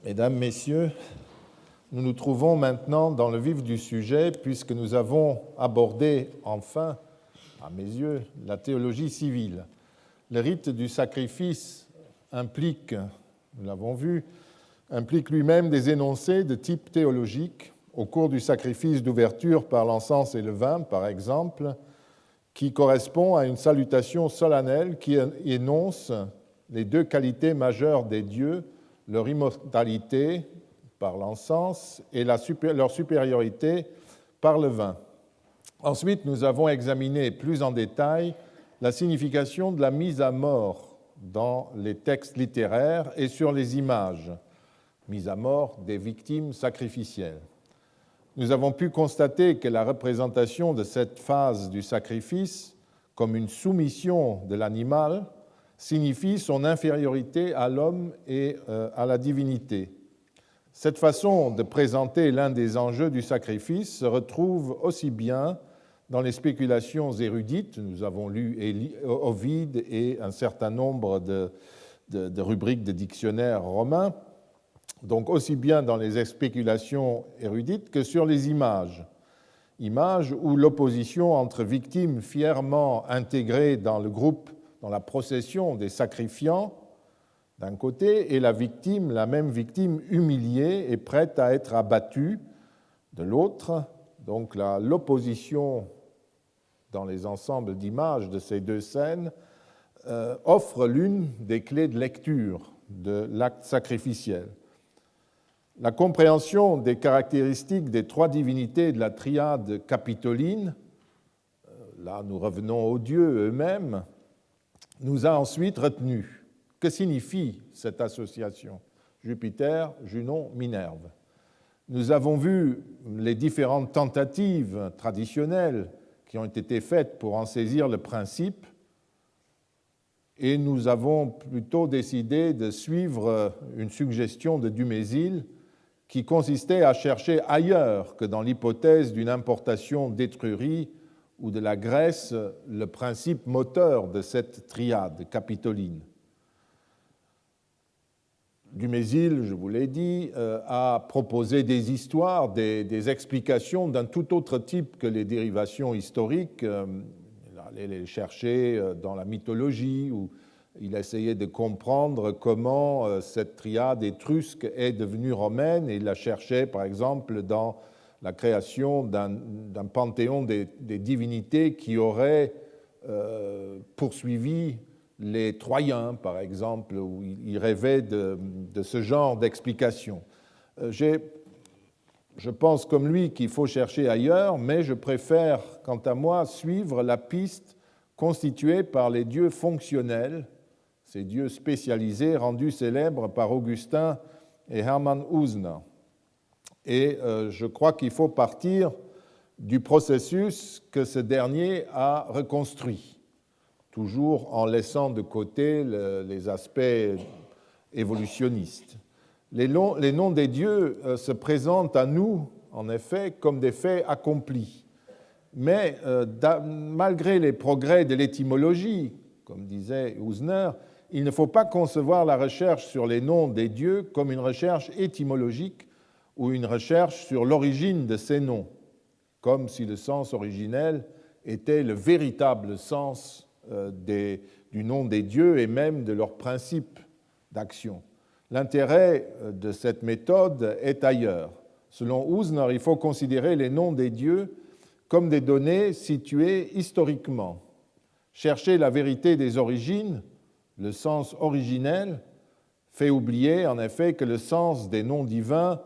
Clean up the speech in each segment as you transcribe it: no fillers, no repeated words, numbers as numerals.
Mesdames, Messieurs, nous nous trouvons maintenant dans le vif du sujet puisque nous avons abordé enfin, à mes yeux, la théologie civile. Le rite du sacrifice implique, nous l'avons vu, implique lui-même des énoncés de type théologique au cours du sacrifice d'ouverture par l'encens et le vin, par exemple, qui correspond à une salutation solennelle qui énonce les deux qualités majeures des dieux, leur immortalité par l'encens et leur supériorité par le vin. Ensuite, nous avons examiné plus en détail la signification de la mise à mort dans les textes littéraires et sur les images, mise à mort des victimes sacrificielles. Nous avons pu constater que la représentation de cette phase du sacrifice comme une soumission de l'animal signifie son infériorité à l'homme et à la divinité. Cette façon de présenter l'un des enjeux du sacrifice se retrouve aussi bien dans les spéculations érudites, nous avons lu Ovide et un certain nombre de rubriques de dictionnaires romains, donc aussi bien dans les spéculations érudites que sur les images. Images où l'opposition entre victimes fièrement intégrées dans le groupe, dans la procession des sacrifiants, d'un côté, et la même victime humiliée et prête à être abattue, de l'autre. Donc l'opposition dans les ensembles d'images de ces deux scènes offre l'une des clés de lecture de l'acte sacrificiel. La compréhension des caractéristiques des trois divinités de la triade capitoline, là nous revenons aux dieux eux-mêmes, nous a ensuite retenus. Que signifie cette association Jupiter, Junon, Minerve? Nous avons vu les différentes tentatives traditionnelles qui ont été faites pour en saisir le principe et nous avons plutôt décidé de suivre une suggestion de Dumézil qui consistait à chercher ailleurs que dans l'hypothèse d'une importation d'Étrurie ou de la Grèce le principe moteur de cette triade capitoline. Dumézil, je vous l'ai dit, a proposé des histoires, des explications d'un tout autre type que les dérivations historiques. Il allait les chercher dans la mythologie, où il essayait de comprendre comment cette triade étrusque est devenue romaine, et il la cherchait, par exemple, dans la création d'un panthéon des divinités qui aurait poursuivi les Troyens, par exemple, où il rêvait de ce genre d'explication. Je pense comme lui qu'il faut chercher ailleurs, mais je préfère, quant à moi, suivre la piste constituée par les dieux fonctionnels, ces dieux spécialisés rendus célèbres par Augustin et Hermann Usner. Et je crois qu'il faut partir du processus que ce dernier a reconstruit, toujours en laissant de côté les aspects évolutionnistes. Les noms des dieux se présentent à nous, en effet, comme des faits accomplis. Mais malgré les progrès de l'étymologie, comme disait Usner, il ne faut pas concevoir la recherche sur les noms des dieux comme une recherche étymologique ou une recherche sur l'origine de ces noms, comme si le sens originel était le véritable sens du nom des dieux et même de leur principe d'action. L'intérêt de cette méthode est ailleurs. Selon Usner, il faut considérer les noms des dieux comme des données situées historiquement. Chercher la vérité des origines, le sens originel, fait oublier en effet que le sens des noms divins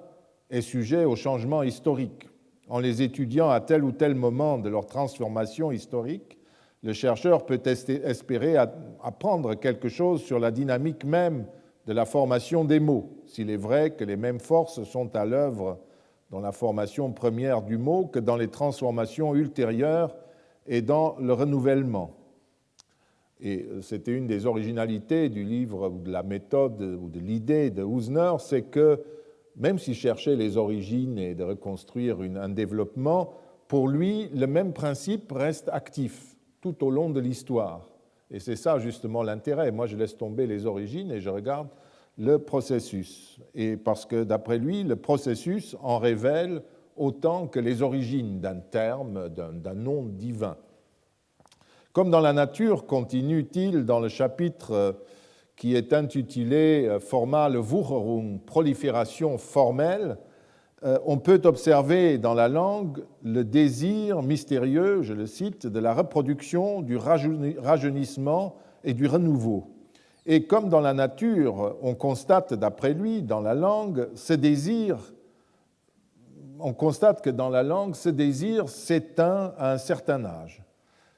est sujet au changement historique. En les étudiant à tel ou tel moment de leur transformation historique, le chercheur peut espérer apprendre quelque chose sur la dynamique même de la formation des mots, s'il est vrai que les mêmes forces sont à l'œuvre dans la formation première du mot que dans les transformations ultérieures et dans le renouvellement. Et c'était une des originalités du livre, ou de la méthode, ou de l'idée de Usner, c'est que même s'il cherchait les origines et de reconstruire un développement, pour lui, le même principe reste actif tout au long de l'histoire. Et c'est ça justement l'intérêt. Moi, je laisse tomber les origines et je regarde le processus. Et parce que, d'après lui, le processus en révèle autant que les origines d'un terme, d'un nom divin. Comme dans la nature, continue-t-il dans le chapitre qui est intitulé Formale Wucherung, prolifération formelle, on peut observer dans la langue le désir mystérieux, je le cite, de la reproduction, du rajeunissement et du renouveau. Et comme dans la nature, on constate, d'après lui, dans la langue, on constate que dans la langue, ce désir s'éteint à un certain âge.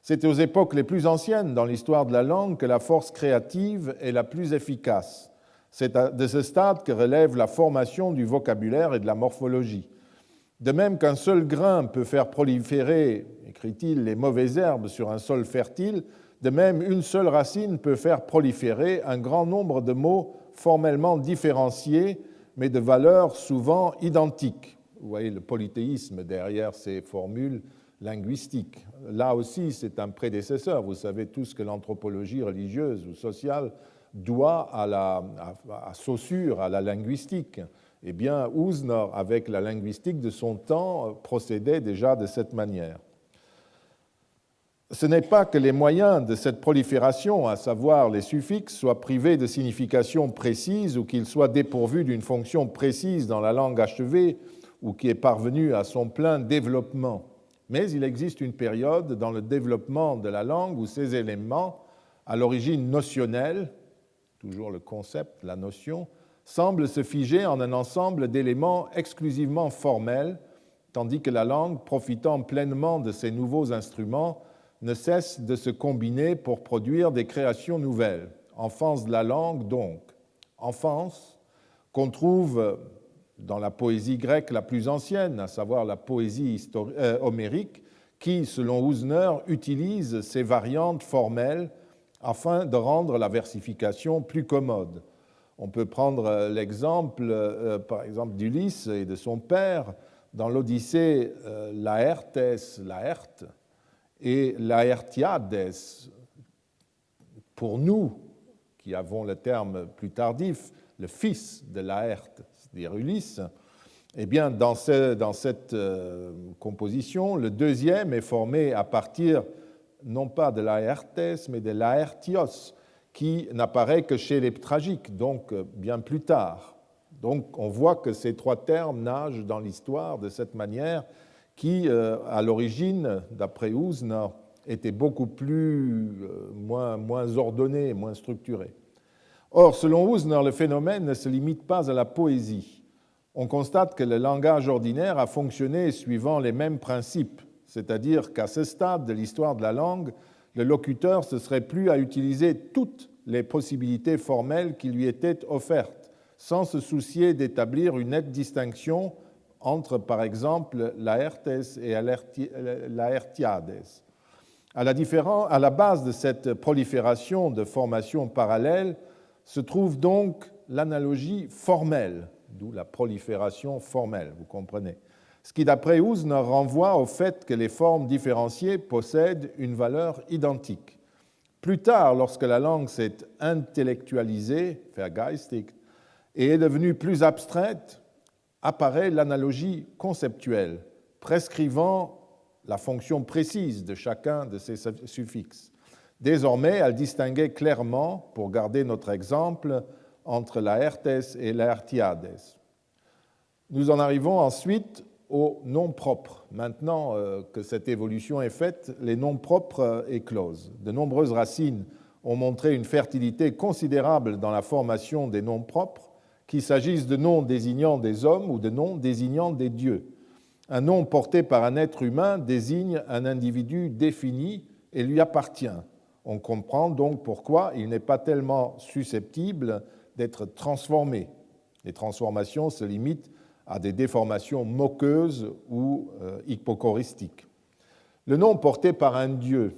C'est aux époques les plus anciennes dans l'histoire de la langue que la force créative est la plus efficace. C'est de ce stade que relève la formation du vocabulaire et de la morphologie. De même qu'un seul grain peut faire proliférer, écrit-il, les mauvaises herbes sur un sol fertile, de même une seule racine peut faire proliférer un grand nombre de mots formellement différenciés, mais de valeurs souvent identiques. Vous voyez le polythéisme derrière ces formules linguistiques. Là aussi, c'est un prédécesseur. Vous savez tous que l'anthropologie religieuse ou sociale doit à Saussure, à la linguistique. Eh bien, Usner, avec la linguistique de son temps, procédait déjà de cette manière. Ce n'est pas que les moyens de cette prolifération, à savoir les suffixes, soient privés de signification précise ou qu'ils soient dépourvus d'une fonction précise dans la langue achevée ou qui est parvenue à son plein développement. Mais il existe une période dans le développement de la langue où ces éléments, à l'origine notionnelle, toujours le concept, la notion, semblent se figer en un ensemble d'éléments exclusivement formels, tandis que la langue, profitant pleinement de ces nouveaux instruments, ne cesse de se combiner pour produire des créations nouvelles. Enfance de la langue, donc. Enfance qu'on trouve dans la poésie grecque la plus ancienne, à savoir la poésie homérique, qui, selon Usner, utilise ces variantes formelles afin de rendre la versification plus commode. On peut prendre l'exemple, par exemple, d'Ulysse et de son père. Dans l'Odyssée, Laertes, Laerte, et Laertiades, pour nous, qui avons le terme plus tardif, le fils de Laerte, c'est-à-dire Ulysse, eh bien, dans cette composition, le deuxième est formé à partir non pas de Laertes, mais de Laertios, qui n'apparaît que chez les tragiques, donc bien plus tard. Donc on voit que ces trois termes nagent dans l'histoire de cette manière qui, à l'origine, d'après Usner, était beaucoup moins ordonné, moins structuré. Or, selon Usner, le phénomène ne se limite pas à la poésie. On constate que le langage ordinaire a fonctionné suivant les mêmes principes, c'est-à-dire qu'à ce stade de l'histoire de la langue, le locuteur ne se serait plus à utiliser toutes les possibilités formelles qui lui étaient offertes, sans se soucier d'établir une nette distinction entre, par exemple, Laertes et Laertiades. À la base de cette prolifération de formations parallèles se trouve donc l'analogie formelle, d'où la prolifération formelle, vous comprenez. Ce qui, d'après Usner, renvoie au fait que les formes différenciées possèdent une valeur identique. Plus tard, lorsque la langue s'est intellectualisée, vergeistigt, et est devenue plus abstraite, apparaît l'analogie conceptuelle, prescrivant la fonction précise de chacun de ces suffixes. Désormais, elle distinguait clairement, pour garder notre exemple, entre Laertes et Laertiades. Nous en arrivons ensuite aux noms propres. Maintenant que cette évolution est faite, les noms propres éclosent. De nombreuses racines ont montré une fertilité considérable dans la formation des noms propres, qu'il s'agisse de noms désignant des hommes ou de noms désignant des dieux. Un nom porté par un être humain désigne un individu défini et lui appartient. On comprend donc pourquoi il n'est pas tellement susceptible d'être transformé. Les transformations se limitent à des déformations moqueuses ou hypocoristiques. Le nom porté par un dieu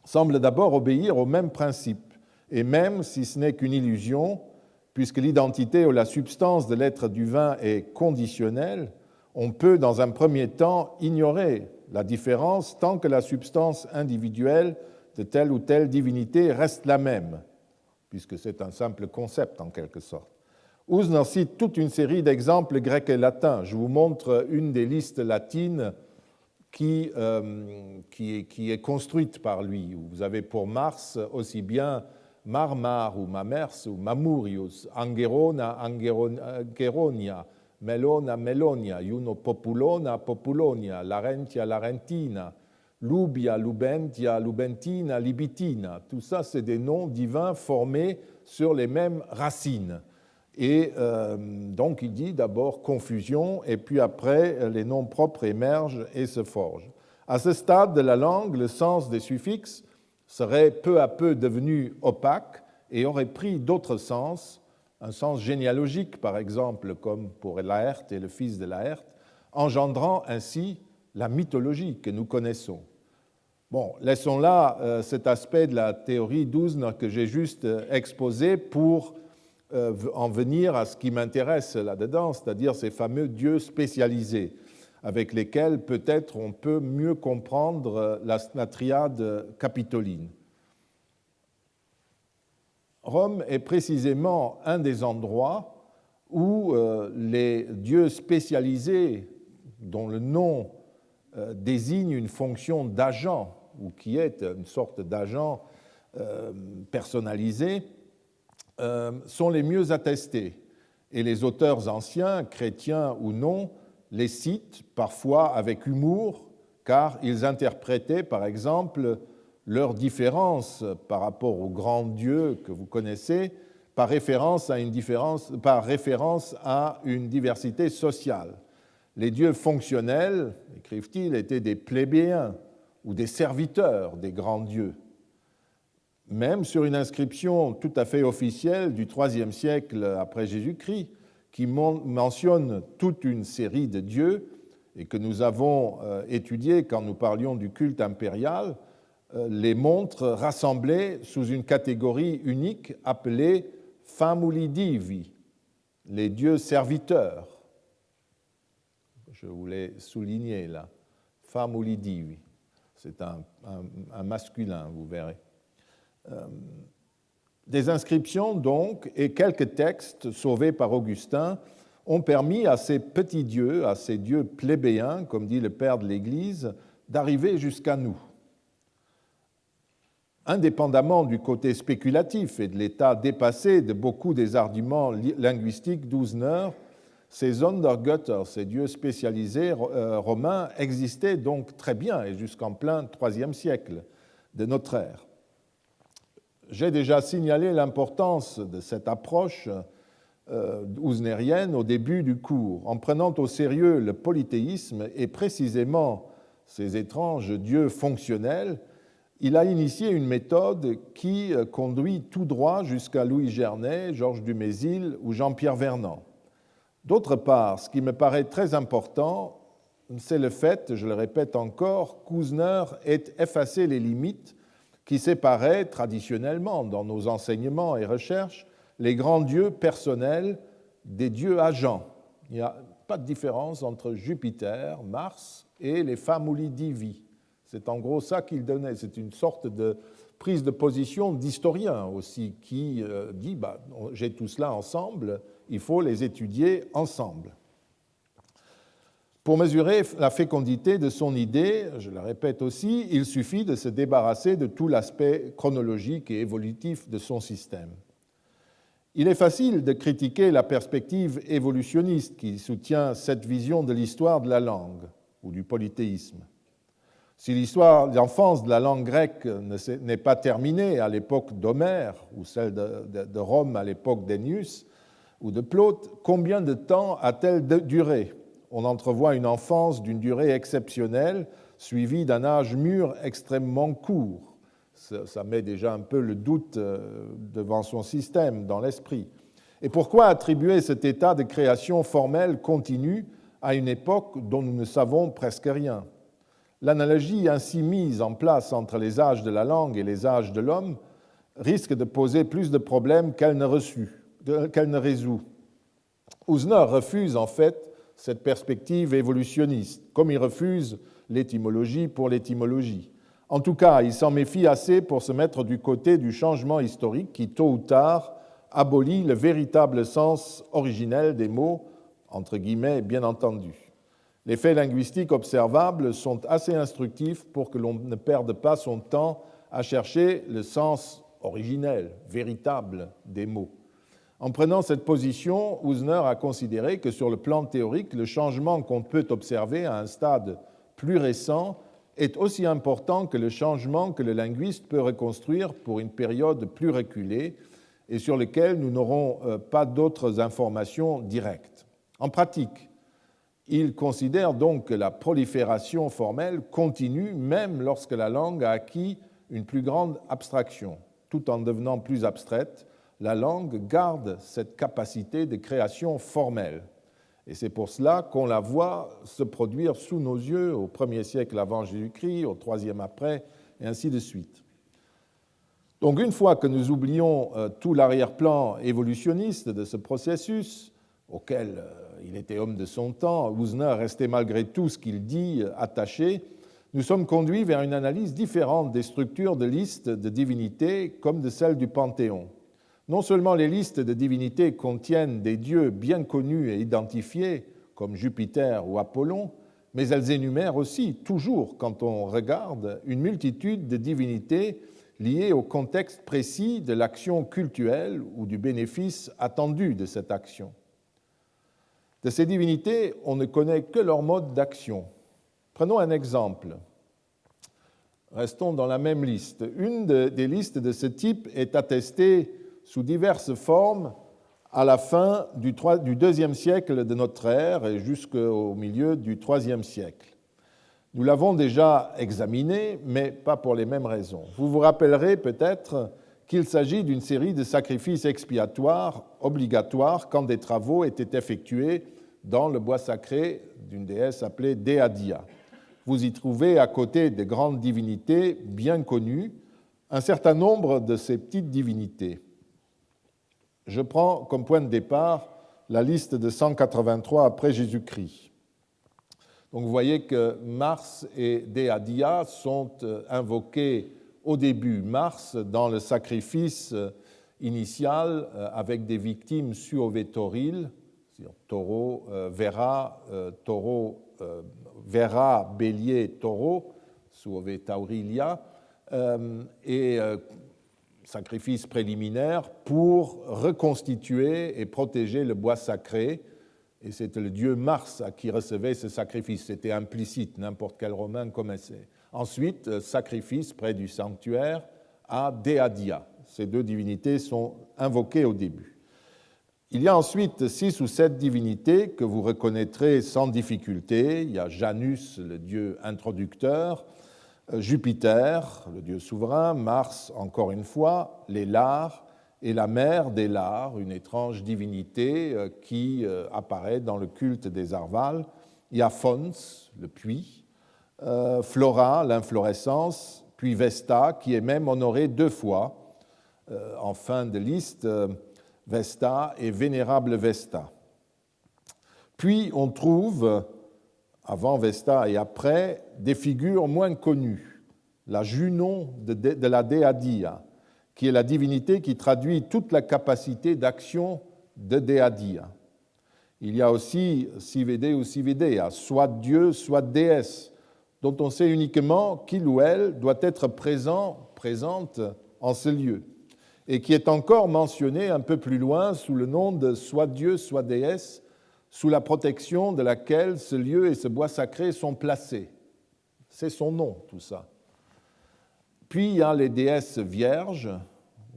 semble d'abord obéir au même principe, et même si ce n'est qu'une illusion, puisque l'identité ou la substance de l'être divin est conditionnelle, on peut dans un premier temps ignorer la différence tant que la substance individuelle de telle ou telle divinité reste la même. puisque c'est un simple concept en quelque sorte. Usner cite toute une série d'exemples grecs et latins. Je vous montre une des listes latines qui est construite par lui. Vous avez pour Mars aussi bien Marmar ou Mamers ou Mamurius, Angerona, Angeronia, Melona, Melonia, Iuno Populona, Populonia, Larentia, Larentina, Lubia, Lubentia, Lubentina, Libitina. Tout ça, c'est des noms divins formés sur les mêmes racines. Et donc, il dit d'abord confusion, et puis après, les noms propres émergent et se forgent. À ce stade de la langue, le sens des suffixes serait peu à peu devenu opaque et aurait pris d'autres sens, un sens généalogique, par exemple, comme pour Laërte et le fils de Laërte, engendrant ainsi la mythologie que nous connaissons. Bon, laissons là cet aspect de la théorie d'Usner que j'ai juste exposé pour en venir à ce qui m'intéresse là-dedans, c'est-à-dire ces fameux dieux spécialisés, avec lesquels peut-être on peut mieux comprendre la triade capitoline. Rome est précisément un des endroits où les dieux spécialisés, dont le nom désigne une fonction d'agent, ou qui est une sorte d'agent personnalisé, sont les mieux attestés. Et les auteurs anciens, chrétiens ou non, les citent parfois avec humour, car ils interprétaient, par exemple, leur différence par rapport aux grands dieux que vous connaissez par référence à une diversité sociale. Les dieux fonctionnels, écrivent-ils, étaient des plébéiens ou des serviteurs des grands dieux. Même sur une inscription tout à fait officielle du IIIe siècle après Jésus-Christ, qui mentionne toute une série de dieux et que nous avons étudié quand nous parlions du culte impérial, les montre rassemblés sous une catégorie unique appelée famuli divi, les dieux serviteurs. Je voulais souligner là, famuli divi, c'est un masculin, vous verrez. Des inscriptions donc et quelques textes sauvés par Augustin ont permis à ces petits dieux, à ces dieux plébéiens, comme dit le père de l'Église, d'arriver jusqu'à nous. Indépendamment du côté spéculatif et de l'état dépassé de beaucoup des arguments linguistiques d'Usner, ces Sondergötter, ces dieux spécialisés romains, existaient donc très bien et jusqu'en plein IIIe siècle de notre ère. J'ai déjà signalé l'importance de cette approche usnérienne au début du cours. En prenant au sérieux le polythéisme et précisément ces étranges dieux fonctionnels, il a initié une méthode qui conduit tout droit jusqu'à Louis Gernet, Georges Dumézil ou Jean-Pierre Vernant. D'autre part, ce qui me paraît très important, c'est le fait, je le répète encore, qu'Usner ait effacé les limites qui séparaient traditionnellement dans nos enseignements et recherches les grands dieux personnels des dieux agents. Il n'y a pas de différence entre Jupiter, Mars et les famuli divi. C'est en gros ça qu'il donnait. C'est une sorte de prise de position d'historien aussi qui dit j'ai tout cela ensemble, il faut les étudier ensemble. Pour mesurer la fécondité de son idée, je le répète aussi, il suffit de se débarrasser de tout l'aspect chronologique et évolutif de son système. Il est facile de critiquer la perspective évolutionniste qui soutient cette vision de l'histoire de la langue ou du polythéisme. Si l'histoire d'enfance de la langue grecque n'est pas terminée à l'époque d'Homère ou celle de Rome à l'époque d'Ennius ou de Plaute, combien de temps a-t-elle duré ? On entrevoit une enfance d'une durée exceptionnelle, suivie d'un âge mûr extrêmement court. Ça met déjà un peu le doute devant son système, dans l'esprit. Et pourquoi attribuer cet état de création formelle continue à une époque dont nous ne savons presque rien ? L'analogie ainsi mise en place entre les âges de la langue et les âges de l'homme risque de poser plus de problèmes qu'elle ne résout. Usner refuse en fait cette perspective évolutionniste, comme il refuse l'étymologie pour l'étymologie. En tout cas, il s'en méfie assez pour se mettre du côté du changement historique qui, tôt ou tard, abolit le véritable sens originel des mots, entre guillemets, bien entendu. Les faits linguistiques observables sont assez instructifs pour que l'on ne perde pas son temps à chercher le sens originel, véritable des mots. En prenant cette position, Usner a considéré que sur le plan théorique, le changement qu'on peut observer à un stade plus récent est aussi important que le changement que le linguiste peut reconstruire pour une période plus reculée et sur lequel nous n'aurons pas d'autres informations directes. En pratique, il considère donc que la prolifération formelle continue même lorsque la langue a acquis une plus grande abstraction. Tout en devenant plus abstraite, la langue garde cette capacité de création formelle. Et c'est pour cela qu'on la voit se produire sous nos yeux au 1er siècle avant Jésus-Christ, au 3e après, et ainsi de suite. Donc une fois que nous oublions tout l'arrière-plan évolutionniste de ce processus, auquel il était homme de son temps, Usner restait malgré tout ce qu'il dit attaché, nous sommes conduits vers une analyse différente des structures de listes de divinités comme de celles du Panthéon. Non seulement les listes de divinités contiennent des dieux bien connus et identifiés, comme Jupiter ou Apollon, mais elles énumèrent aussi, toujours quand on regarde, une multitude de divinités liées au contexte précis de l'action cultuelle ou du bénéfice attendu de cette action. De ces divinités, on ne connaît que leur mode d'action. Prenons un exemple. Restons dans la même liste. Une des listes de ce type est attestée sous diverses formes à la fin du IIe siècle de notre ère et jusqu'au milieu du IIIe siècle. Nous l'avons déjà examiné, mais pas pour les mêmes raisons. Vous vous rappellerez peut-être qu'il s'agit d'une série de sacrifices expiatoires obligatoires quand des travaux étaient effectués dans le bois sacré d'une déesse appelée Deadia. Vous y trouvez, à côté des grandes divinités bien connues, un certain nombre de ces petites divinités. Je prends comme point de départ la liste de 183 après Jésus-Christ. Donc vous voyez que Mars et Deadia sont invoqués au début. Mars dans le sacrifice initial avec des victimes suovetoriles, taureau, Vera, bélier, taureau, suove taurilia, et sacrifice préliminaire pour reconstituer et protéger le bois sacré. Et c'était le dieu Mars à qui recevait ce sacrifice. C'était implicite, n'importe quel Romain connaissait. Ensuite, sacrifice près du sanctuaire à Deadia. Ces deux divinités sont invoquées au début. Il y a ensuite 6 ou 7 divinités que vous reconnaîtrez sans difficulté. Il y a Janus, le dieu introducteur, Jupiter, le dieu souverain, Mars, encore une fois, les Lares et la mère des Lares, une étrange divinité qui apparaît dans le culte des Arvales. Il y a Fons, le puits, Flora, l'inflorescence, puis Vesta, qui est même honorée 2 fois. En fin de liste, Vesta et Vénérable Vesta. Puis on trouve, avant Vesta et après, des figures moins connues. La Junon de la Deadia, qui est la divinité qui traduit toute la capacité d'action de Deadia. Il y a aussi Civede ou Cividea, soit dieu, soit déesse, dont on sait uniquement qu'il ou elle doit être présente en ce lieu, et qui est encore mentionné un peu plus loin sous le nom de soit dieu, soit déesse, sous la protection de laquelle ce lieu et ce bois sacré sont placés. C'est son nom, tout ça. Puis il y a les déesses vierges,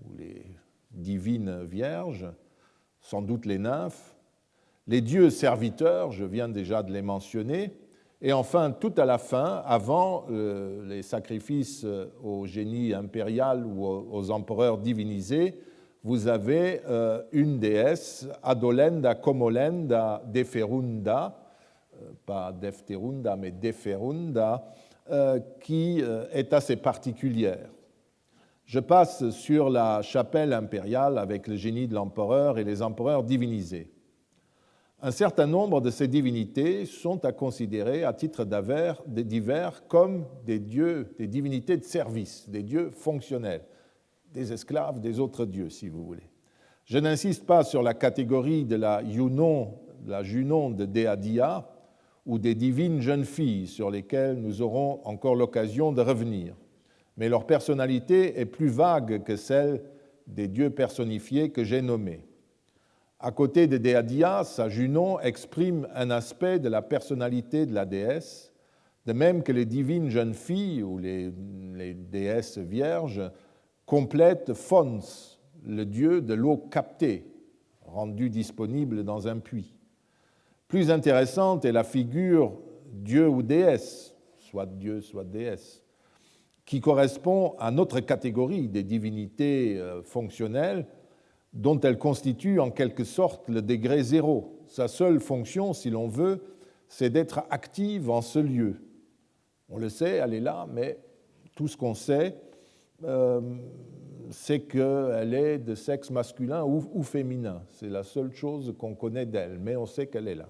ou les divines vierges, sans doute les nymphes, les dieux serviteurs, je viens déjà de les mentionner, et enfin, tout à la fin, avant les sacrifices au génie impérial ou aux empereurs divinisés, vous avez une déesse, Adolenda Comolenda Deferunda, pas Defterunda, mais Deferunda, qui est assez particulière. Je passe sur la chapelle impériale avec le génie de l'empereur et les empereurs divinisés. Un certain nombre de ces divinités sont à considérer à titre divers comme des dieux, des divinités de service, des dieux fonctionnels, des esclaves des autres dieux, si vous voulez. Je n'insiste pas sur la catégorie de la Junon de Dea ou des divines jeunes filles sur lesquelles nous aurons encore l'occasion de revenir, mais leur personnalité est plus vague que celle des dieux personnifiés que j'ai nommés. À côté de Dea, sa Junon exprime un aspect de la personnalité de la déesse, de même que les divines jeunes filles ou les déesses vierges complètent Fons, le dieu de l'eau captée, rendu disponible dans un puits. Plus intéressante est la figure dieu ou déesse, soit dieu, soit déesse, qui correspond à notre catégorie des divinités fonctionnelles, dont elle constitue en quelque sorte le degré zéro. Sa seule fonction, si l'on veut, c'est d'être active en ce lieu. On le sait, elle est là, mais tout ce qu'on sait, c'est qu'elle est de sexe masculin ou féminin. C'est la seule chose qu'on connaît d'elle, mais on sait qu'elle est là.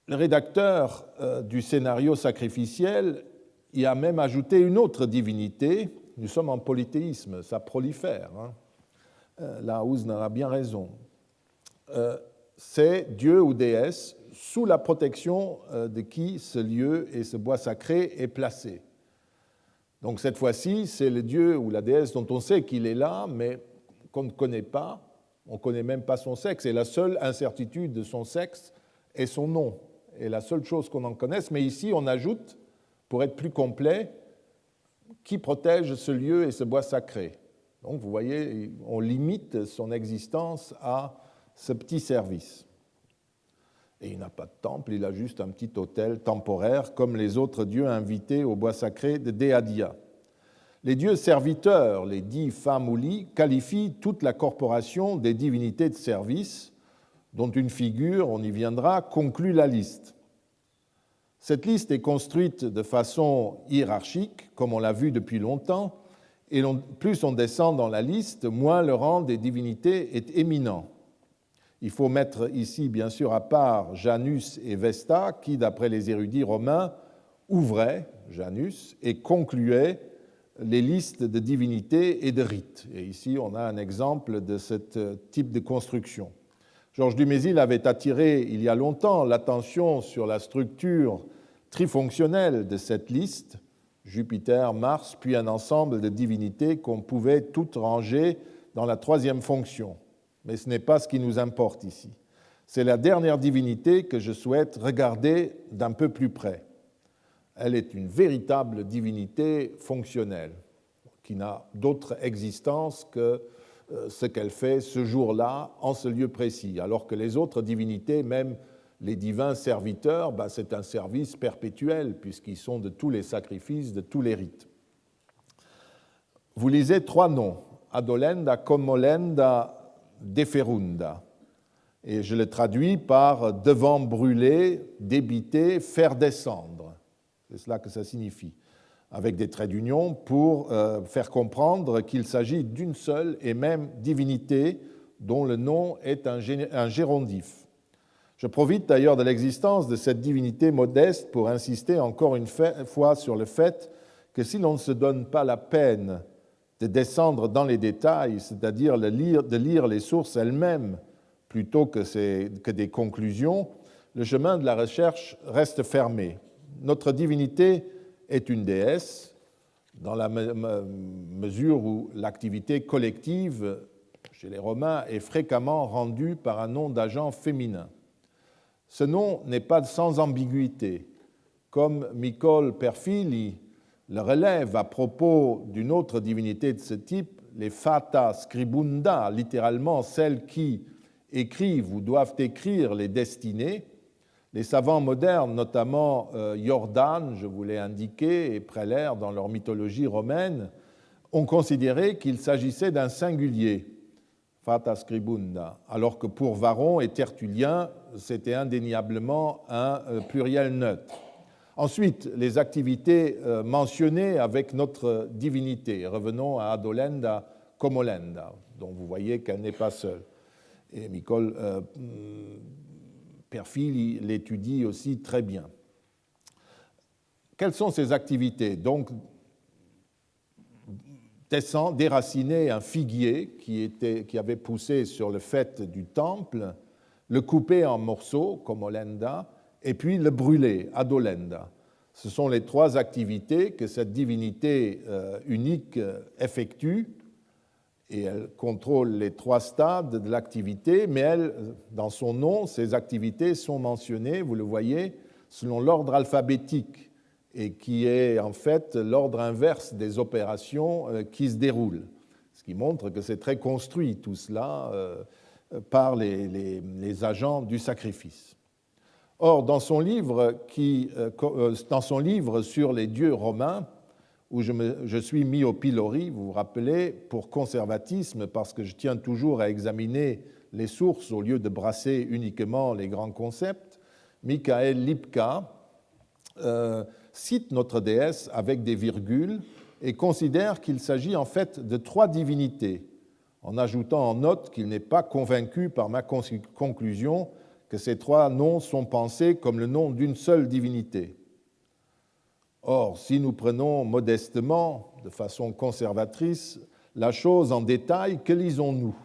Le rédacteur du scénario sacrificiel y a même ajouté une autre divinité. Nous sommes en polythéisme, ça prolifère. Là, Hausner a bien raison. C'est Dieu ou déesse sous la protection de qui ce lieu et ce bois sacré est placé. Donc cette fois-ci, c'est le Dieu ou la déesse dont on sait qu'il est là, mais qu'on ne connaît pas. On ne connaît même pas son sexe. Et la seule incertitude de son sexe est son nom. Et la seule chose qu'on en connaisse. Mais ici, on ajoute, pour être plus complet, qui protège ce lieu et ce bois sacré. Donc vous voyez, on limite son existence à ce petit service. Et il n'a pas de temple, il a juste un petit autel temporaire, comme les autres dieux invités au bois sacré de Dea. Les dieux serviteurs, les dits Famuli, qualifient toute la corporation des divinités de service, dont une figure, on y viendra, conclut la liste. Cette liste est construite de façon hiérarchique, comme on l'a vu depuis longtemps, et plus on descend dans la liste, moins le rang des divinités est éminent. Il faut mettre ici, bien sûr, à part Janus et Vesta, qui, d'après les érudits romains, ouvraient, Janus, et concluaient les listes de divinités et de rites. Et ici, on a un exemple de ce type de construction. Georges Dumézil avait attiré, il y a longtemps, l'attention sur la structure trifonctionnelle de cette liste, Jupiter, Mars, puis un ensemble de divinités qu'on pouvait toutes ranger dans la troisième fonction. Mais ce n'est pas ce qui nous importe ici. C'est la dernière divinité que je souhaite regarder d'un peu plus près. Elle est une véritable divinité fonctionnelle, qui n'a d'autre existence que ce qu'elle fait ce jour-là, en ce lieu précis, alors que les autres divinités, même les divins serviteurs, c'est un service perpétuel, puisqu'ils sont de tous les sacrifices, de tous les rites. Vous lisez trois noms, Adolenda, Commolenda, Deferunda, et je le traduis par devant brûler, débiter, faire descendre. C'est cela que ça signifie, avec des traits d'union pour faire comprendre qu'il s'agit d'une seule et même divinité dont le nom est un gérondif. Je profite d'ailleurs de l'existence de cette divinité modeste pour insister encore une fois sur le fait que si l'on ne se donne pas la peine de descendre dans les détails, c'est-à-dire de lire les sources elles-mêmes plutôt que des conclusions, le chemin de la recherche reste fermé. Notre divinité est une déesse, dans la mesure où l'activité collective chez les Romains est fréquemment rendue par un nom d'agent féminin. Ce nom n'est pas sans ambiguïté, comme Nicole Perfili le relève à propos d'une autre divinité de ce type, les Fata Scribunda, littéralement celles qui écrivent ou doivent écrire les destinées. Les savants modernes, notamment Jordan, je vous l'ai indiqué, et Preller dans leur mythologie romaine, ont considéré qu'il s'agissait d'un singulier, Fata Scribunda, alors que pour Varron et Tertullien, c'était indéniablement un pluriel neutre. Ensuite, les activités mentionnées avec notre divinité. Revenons à Adolenda, Commolenda, dont vous voyez qu'elle n'est pas seule. Et Nicole Perfil l'étudie aussi très bien. Quelles sont ces activités? Donc, déraciner un figuier qui avait poussé sur le faîte du temple, le couper en morceaux, comme Olenda, et puis le brûler, Adolenda. Ce sont les trois activités que cette divinité unique effectue, et elle contrôle les trois stades de l'activité, mais elle, dans son nom, ces activités sont mentionnées, vous le voyez, selon l'ordre alphabétique, et qui est en fait l'ordre inverse des opérations qui se déroulent. Ce qui montre que c'est très construit tout cela par les agents du sacrifice. Or, dans son livre sur les dieux romains, où je suis mis au pilori, vous vous rappelez, pour conservatisme, parce que je tiens toujours à examiner les sources au lieu de brasser uniquement les grands concepts, Michael Lipka cite notre déesse avec des virgules et considère qu'il s'agit en fait de trois divinités, en ajoutant en note qu'il n'est pas convaincu par ma conclusion que ces trois noms sont pensés comme le nom d'une seule divinité. Or, si nous prenons modestement, de façon conservatrice, la chose en détail, que lisons-nous?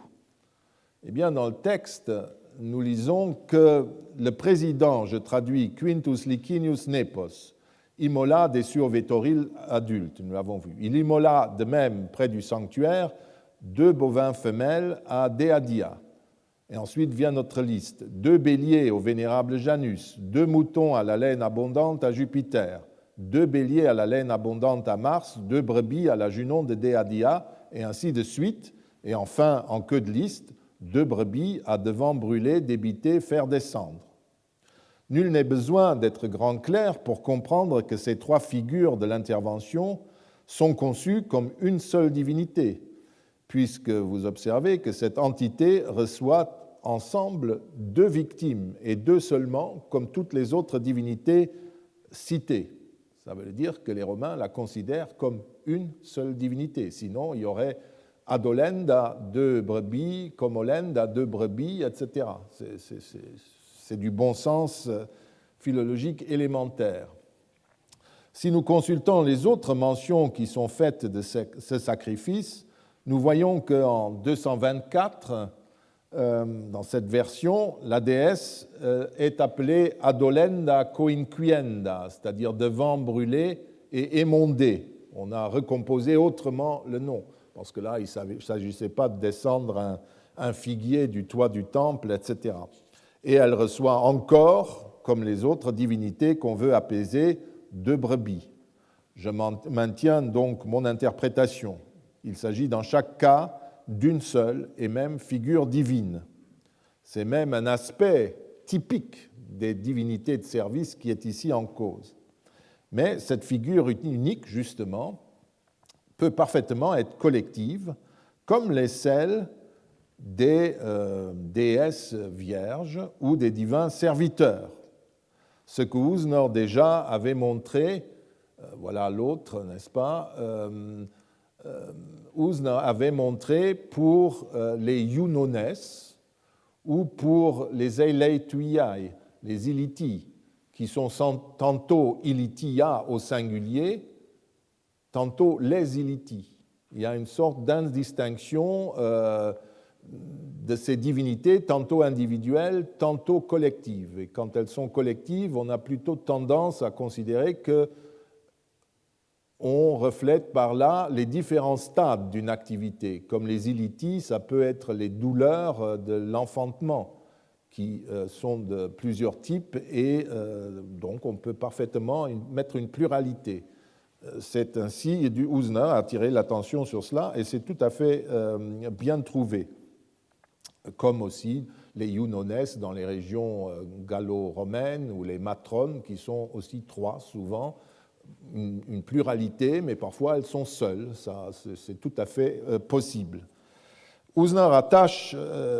Eh bien, dans le texte, nous lisons que le président, je traduis, Quintus Licinius Nepos, immola des survétoriles adultes, nous l'avons vu. Il immola de même près du sanctuaire 2 bovins femelles à Deadia. Et ensuite vient notre liste. 2 béliers au vénérable Janus, 2 moutons à la laine abondante à Jupiter, 2 béliers à la laine abondante à Mars, 2 brebis à la Junon de Deadia, et ainsi de suite. Et enfin, en queue de liste, 2 brebis à devant brûler, débiter, faire descendre. Nul n'est besoin d'être grand clerc pour comprendre que ces trois figures de l'intervention sont conçues comme une seule divinité, puisque vous observez que cette entité reçoit ensemble 2 victimes, et 2 seulement, comme toutes les autres divinités citées. Ça veut dire que les Romains la considèrent comme une seule divinité. Sinon, il y aurait Adolenda, 2 brebis, Comolenda, 2 brebis, etc. C'est du bon sens philologique élémentaire. Si nous consultons les autres mentions qui sont faites de ce sacrifice, nous voyons qu'en 224, dans cette version, la déesse est appelée Adolenda coinquienda, c'est-à-dire devant brûler et émondé. On a recomposé autrement le nom, parce que là, il ne s'agissait pas de descendre un figuier du toit du temple, etc. Et elle reçoit encore, comme les autres divinités qu'on veut apaiser, 2 brebis. Je maintiens donc mon interprétation. Il s'agit dans chaque cas d'une seule et même figure divine. C'est même un aspect typique des divinités de service qui est ici en cause. Mais cette figure unique, justement, peut parfaitement être collective, comme les celles des déesses vierges ou des divins serviteurs. Ce que Usnor déjà avait montré, voilà l'autre, n'est-ce pas, Usnor avait montré pour les Iunones ou pour les Eileituiai, les Iliti, qui sont tantôt Ilitia au singulier, tantôt les Iliti. Il y a une sorte d'indistinction de ces divinités, tantôt individuelles, tantôt collectives. Et quand elles sont collectives, on a plutôt tendance à considérer que on reflète par là les différents stades d'une activité. Comme les ilitis, ça peut être les douleurs de l'enfantement, qui sont de plusieurs types, et donc on peut parfaitement mettre une pluralité. C'est ainsi, et Usnor a attiré l'attention sur cela, et c'est tout à fait bien trouvé. Comme aussi les Iunones dans les régions gallo-romaines, ou les matrones, qui sont aussi 3 souvent, une pluralité, mais parfois elles sont seules, ça, c'est tout à fait possible. Usnor attache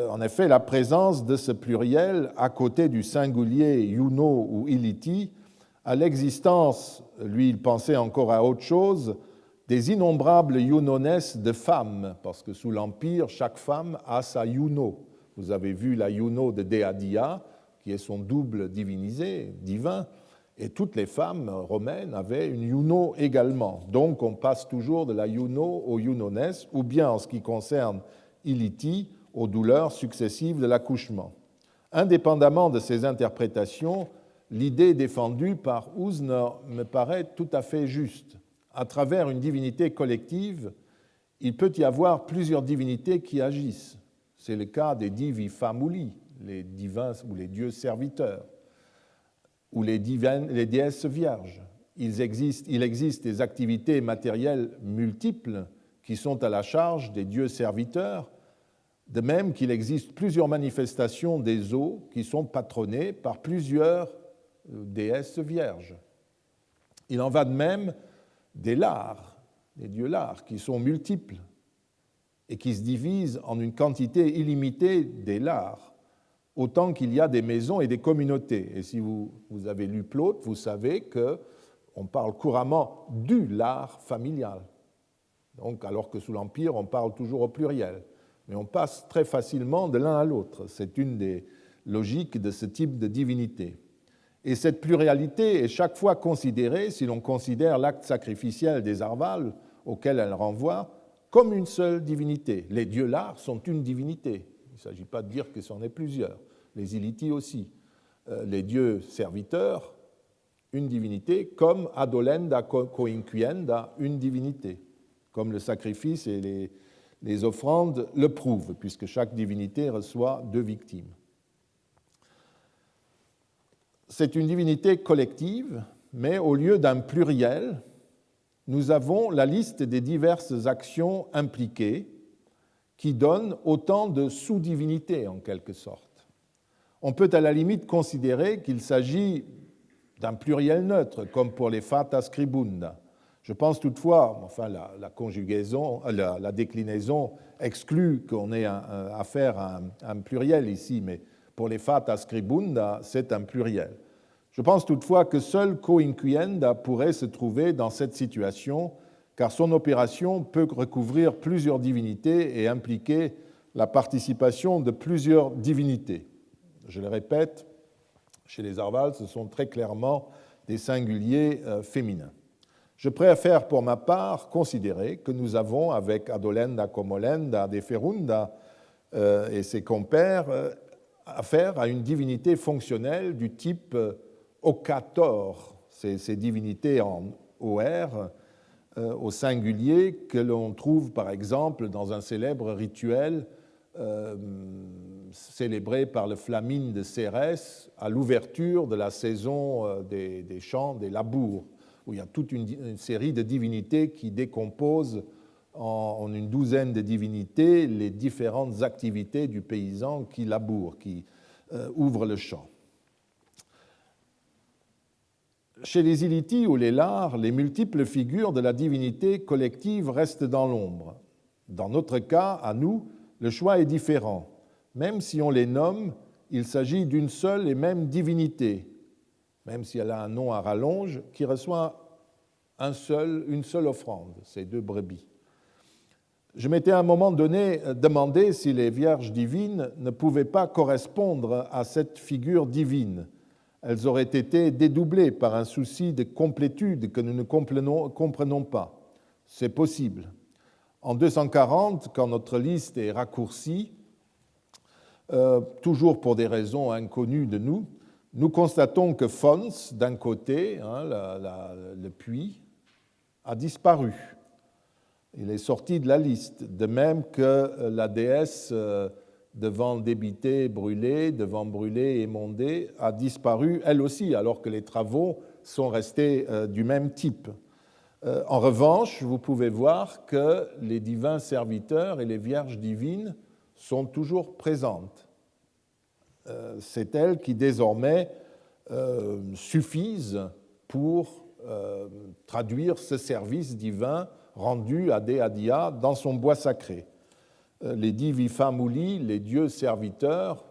en effet la présence de ce pluriel à côté du singulier Iuno ou Iliti à l'existence, lui il pensait encore à autre chose, des innombrables Iunones de femmes, parce que sous l'Empire, chaque femme a sa Iuno. Vous avez vu la Juno de Dea Dia, qui est son double divinisé, divin, et toutes les femmes romaines avaient une Juno également. Donc on passe toujours de la Juno au Junones, ou bien en ce qui concerne Iliti, aux douleurs successives de l'accouchement. Indépendamment de ces interprétations, l'idée défendue par Usner me paraît tout à fait juste. À travers une divinité collective, il peut y avoir plusieurs divinités qui agissent. C'est le cas des divi famuli, les divins ou les dieux serviteurs, ou les déesses vierges. Il existe des activités matérielles multiples qui sont à la charge des dieux serviteurs, de même qu'il existe plusieurs manifestations des eaux qui sont patronnées par plusieurs déesses vierges. Il en va de même des Lars, les dieux Lars, qui sont multiples et qui se divisent en une quantité illimitée des Lars, autant qu'il y a des maisons et des communautés. Et si vous avez lu Plaute, vous savez qu'on parle couramment du Lars familial. Donc, alors que sous l'Empire, on parle toujours au pluriel. Mais on passe très facilement de l'un à l'autre. C'est une des logiques de ce type de divinité. Et cette pluralité est chaque fois considérée, si l'on considère l'acte sacrificiel des Arvales, auquel elle renvoie, comme une seule divinité. Les dieux Lars sont une divinité. Il ne s'agit pas de dire que c'en est plusieurs. Les Iliti aussi. Les dieux serviteurs, une divinité, comme Adolenda Coinquienda, une divinité. Comme le sacrifice et les offrandes le prouvent, puisque chaque divinité reçoit 2 victimes. C'est une divinité collective, mais au lieu d'un pluriel, nous avons la liste des diverses actions impliquées qui donnent autant de sous-divinités, en quelque sorte. On peut à la limite considérer qu'il s'agit d'un pluriel neutre, comme pour les fata scribunda. Je pense toutefois, enfin la conjugaison, la déclinaison exclut qu'on ait affaire à un pluriel ici, mais pour les fata scribunda, c'est un pluriel. Je pense toutefois que seul coinquienda pourrait se trouver dans cette situation, car son opération peut recouvrir plusieurs divinités et impliquer la participation de plusieurs divinités. Je le répète, chez les Arvales, ce sont très clairement des singuliers féminins. Je préfère pour ma part considérer que nous avons, avec Adolenda Comolenda de Ferunda et ses compères, affaire à une divinité fonctionnelle du type Okator, ces divinités en OR, au singulier, que l'on trouve par exemple dans un célèbre rituel célébré par le Flamine de Cérès à l'ouverture de la saison des champs, des labours, où il y a toute une série de divinités qui décomposent en une douzaine de divinités les différentes activités du paysan qui laboure, qui ouvre le champ. Chez les Iliti ou les Lars, les multiples figures de la divinité collective restent dans l'ombre. Dans notre cas, à nous, le choix est différent. Même si on les nomme, il s'agit d'une seule et même divinité, même si elle a un nom à rallonge, qui reçoit une seule offrande, ces 2 brebis. Je m'étais à un moment donné demandé si les vierges divines ne pouvaient pas correspondre à cette figure divine. Elles auraient été dédoublées par un souci de complétude que nous ne comprenons pas. C'est possible. En 240, quand notre liste est raccourcie, toujours pour des raisons inconnues de nous, nous constatons que Fons, d'un côté, le puits, a disparu. Il est sorti de la liste, de même que la déesse devant débiter, brûler, devant brûler, émonder, a disparu elle aussi, alors que les travaux sont restés du même type. En revanche, vous pouvez voir que les divins serviteurs et les vierges divines sont toujours présentes. C'est elles qui désormais suffisent pour traduire ce service divin rendu à Dea Dia dans son bois sacré. Les divi famuli, les dieux serviteurs,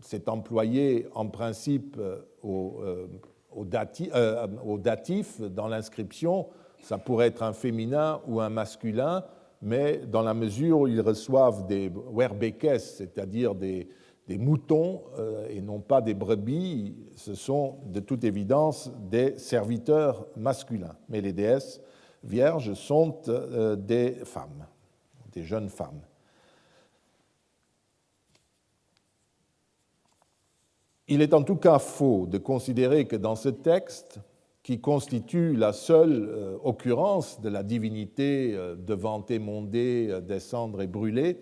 c'est employé en principe au datif dans l'inscription. Ça pourrait être un féminin ou un masculin. mais dans la mesure où ils reçoivent des werbekes, c'est-à-dire des moutons et non pas des brebis, ce sont de toute évidence des serviteurs masculins. Mais les déesses vierges sont des femmes, des jeunes femmes. Il est en tout cas faux de considérer que dans ce texte, qui constitue la seule occurrence de la divinité devant émonder, descendre et brûler,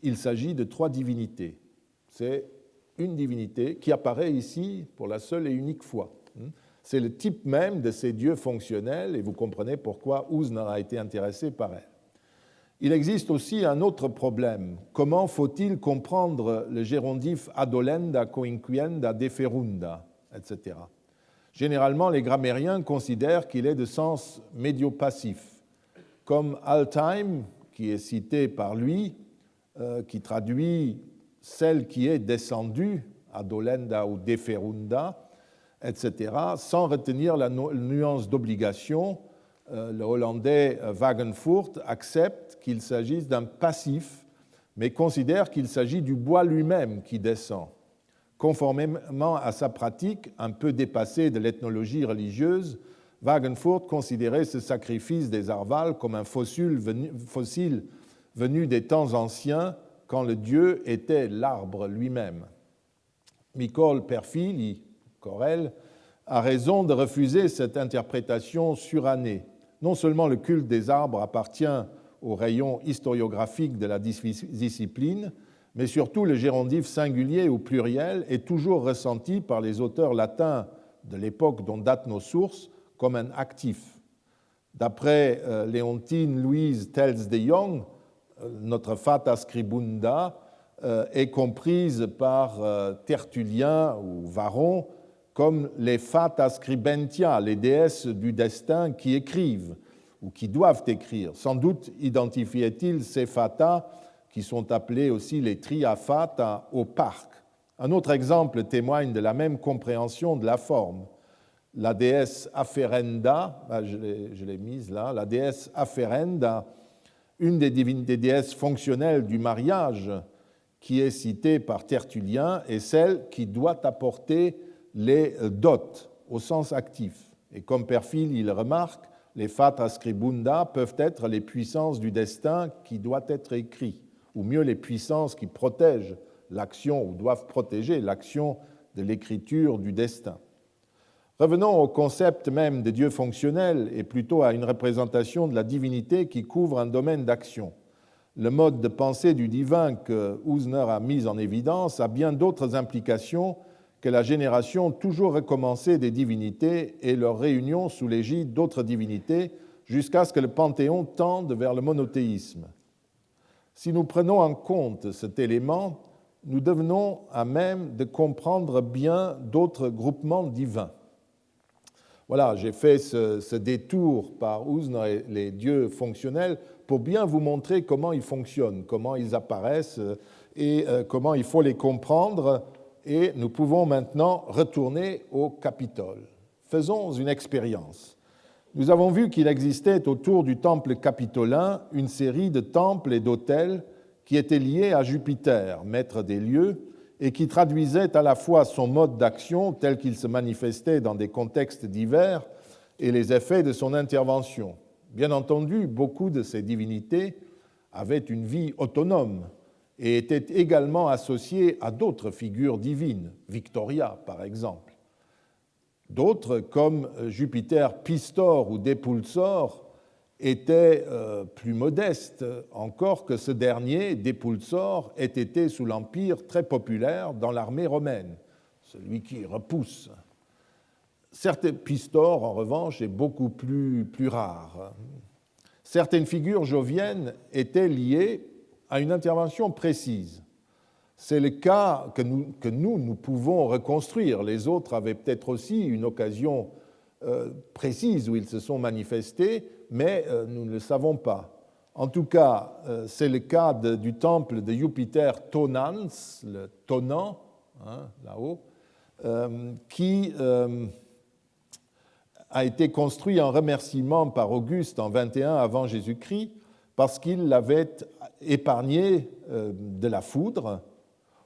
il s'agit de 3 divinités. C'est une divinité qui apparaît ici pour la seule et unique fois. C'est le type même de ces dieux fonctionnels, et vous comprenez pourquoi Usner a été intéressé par elle. Il existe aussi un autre problème. Comment faut-il comprendre le gérondif adolenda, coinquienda, deferunda, etc. Généralement, les grammairiens considèrent qu'il est de sens médio-passif, comme Altheim, qui est cité par lui, qui traduit celle qui est descendue, adolenda ou deferunda, etc., sans retenir la nuance d'obligation. Le hollandais Wagenfurt accepte qu'il s'agisse d'un passif, mais considère qu'il s'agit du bois lui-même qui descend. Conformément à sa pratique un peu dépassée de l'ethnologie religieuse, Wagenfurt considérait ce sacrifice des Arvals comme un fossile venu des temps anciens, quand le dieu était l'arbre lui-même. Nicole Perfili, Corel, a raison de refuser cette interprétation surannée. Non seulement le culte des arbres appartient au rayon historiographique de la discipline, mais surtout le gérondif singulier ou pluriel est toujours ressenti par les auteurs latins de l'époque dont datent nos sources comme un actif. D'après Léontine Louise Tels de Jong, notre fata scribunda est comprise par Tertullien ou Varron comme les fata scribentia, les déesses du destin qui écrivent ou qui doivent écrire. Sans doute identifiait-il ces fata qui sont appelés aussi les triafata au parc. Un autre exemple témoigne de la même compréhension de la forme. La déesse Aferenda, je l'ai mise là, la déesse Aferenda, une des déesses fonctionnelles du mariage qui est citée par Tertullien, est celle qui doit apporter les dots au sens actif. Et comme Perfil, il remarque, les fata scribunda peuvent être les puissances du destin qui doit être écrit, ou mieux les puissances qui protègent l'action ou doivent protéger l'action de l'écriture du destin. Revenons au concept même de Dieu fonctionnel et plutôt à une représentation de la divinité qui couvre un domaine d'action. Le mode de pensée du divin que Usner a mis en évidence a bien d'autres implications que la génération toujours recommencée des divinités et leur réunion sous l'égide d'autres divinités jusqu'à ce que le panthéon tende vers le monothéisme. Si nous prenons en compte cet élément, nous devenons à même de comprendre bien d'autres groupements divins. Voilà, j'ai fait ce détour par Usner et les dieux fonctionnels pour bien vous montrer comment ils fonctionnent, comment ils apparaissent et comment il faut les comprendre. Et nous pouvons maintenant retourner au Capitole. Faisons une expérience. Nous avons vu qu'il existait autour du temple capitolin une série de temples et d'autels qui étaient liés à Jupiter, maître des lieux, et qui traduisaient à la fois son mode d'action tel qu'il se manifestait dans des contextes divers et les effets de son intervention. Bien entendu, beaucoup de ces divinités avaient une vie autonome et étaient également associées à d'autres figures divines, Victoria par exemple. D'autres, comme Jupiter Pistor ou Depulsor, était plus modeste encore que ce dernier, Depulsor, ait été sous l'Empire très populaire dans l'armée romaine, celui qui repousse. Certains Pistor, en revanche, est beaucoup plus rare. Certaines figures joviennes étaient liées à une intervention précise. C'est le cas que nous pouvons reconstruire. Les autres avaient peut-être aussi une occasion précise où ils se sont manifestés, mais nous ne le savons pas. En tout cas, c'est le cas du temple de Jupiter Tonans, le tonnant, là-haut, qui a été construit en remerciement par Auguste en 21 avant Jésus-Christ, parce qu'il l'avait épargné de la foudre,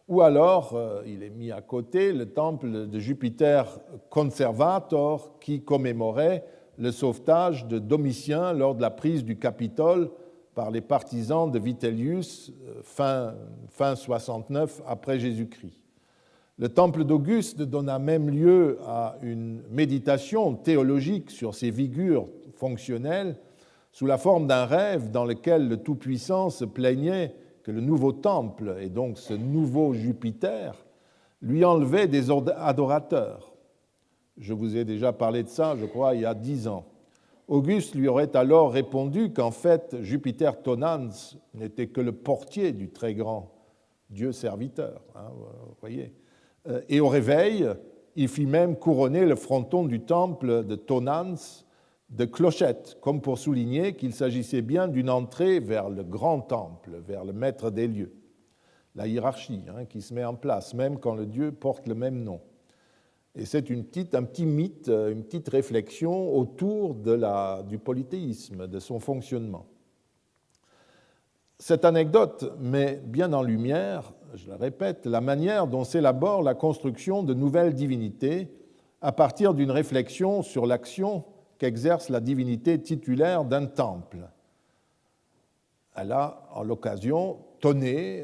ou alors il est mis à côté le temple de Jupiter Conservator qui commémorait le sauvetage de Domitien lors de la prise du Capitole par les partisans de Vitellius fin 69 après Jésus-Christ. Le temple d'Auguste donna même lieu à une méditation théologique sur ses figures fonctionnelles sous la forme d'un rêve dans lequel le Tout-Puissant se plaignait que le nouveau temple, et donc ce nouveau Jupiter, lui enlevait des adorateurs. Je vous ai déjà parlé de ça, je crois, il y a 10 ans. Auguste lui aurait alors répondu qu'en fait, Jupiter Tonans n'était que le portier du très grand Dieu serviteur. Vous voyez. Et au réveil, il fit même couronner le fronton du temple de Tonans de clochettes, comme pour souligner qu'il s'agissait bien d'une entrée vers le grand temple, vers le maître des lieux. La hiérarchie qui se met en place, même quand le Dieu porte le même nom. Et c'est un petit mythe, une petite réflexion autour du polythéisme, de son fonctionnement. Cette anecdote met bien en lumière, je le répète, la manière dont s'élabore la construction de nouvelles divinités à partir d'une réflexion sur l'action qu'exerce la divinité titulaire d'un temple. Elle a, en l'occasion, tonné,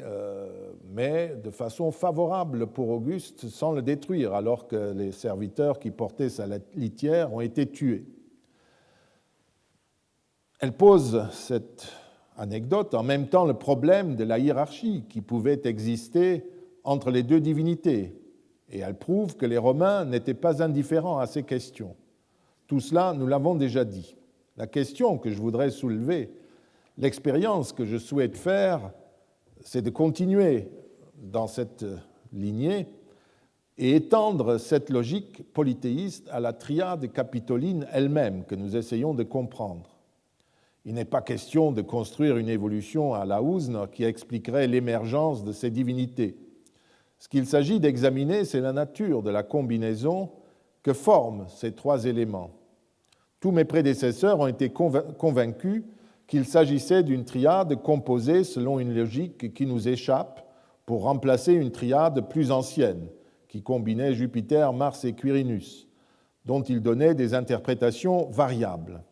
mais de façon favorable pour Auguste, sans le détruire, alors que les serviteurs qui portaient sa litière ont été tués. Elle pose, cette anecdote, en même temps le problème de la hiérarchie qui pouvait exister entre les deux divinités, et elle prouve que les Romains n'étaient pas indifférents à ces questions. Tout cela, nous l'avons déjà dit. La question que je voudrais soulever, l'expérience que je souhaite faire, c'est de continuer dans cette lignée et étendre cette logique polythéiste à la triade capitoline elle-même que nous essayons de comprendre. Il n'est pas question de construire une évolution à la Husserl qui expliquerait l'émergence de ces divinités. Ce qu'il s'agit d'examiner, c'est la nature de la combinaison que forment ces trois éléments. Tous mes prédécesseurs ont été convaincus qu'il s'agissait d'une triade composée selon une logique qui nous échappe pour remplacer une triade plus ancienne, qui combinait Jupiter, Mars et Quirinus, dont ils donnaient des interprétations variables.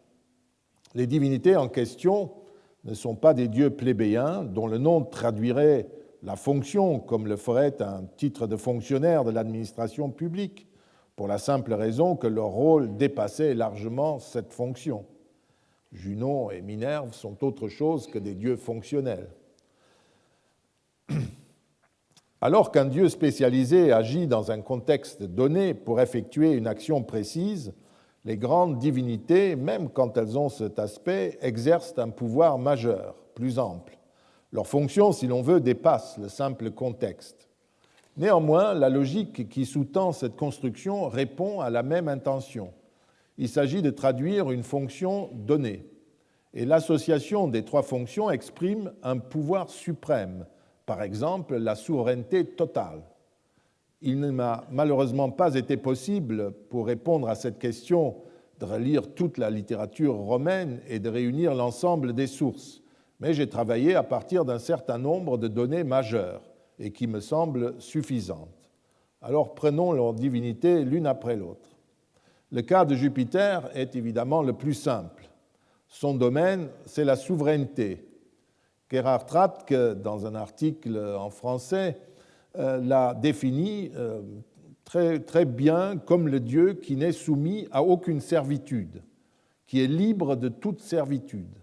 Les divinités en question ne sont pas des dieux plébéiens dont le nom traduirait la fonction comme le ferait un titre de fonctionnaire de l'administration publique, pour la simple raison que leur rôle dépassait largement cette fonction. Junon et Minerve sont autre chose que des dieux fonctionnels. Alors qu'un dieu spécialisé agit dans un contexte donné pour effectuer une action précise, les grandes divinités, même quand elles ont cet aspect, exercent un pouvoir majeur, plus ample. Leur fonction, si l'on veut, dépasse le simple contexte. Néanmoins, la logique qui sous-tend cette construction répond à la même intention. Il s'agit de traduire une fonction donnée. Et l'association des trois fonctions exprime un pouvoir suprême, par exemple la souveraineté totale. Il ne m'a malheureusement pas été possible, pour répondre à cette question, de relire toute la littérature romaine et de réunir l'ensemble des sources, mais j'ai travaillé à partir d'un certain nombre de données majeures et qui me semblent suffisantes. Alors prenons leurs divinités l'une après l'autre. Le cas de Jupiter est évidemment le plus simple. Son domaine, c'est la souveraineté. Gerhard Rathke, dans un article en français, l'a défini très, très bien comme le Dieu qui n'est soumis à aucune servitude, qui est libre de toute servitude.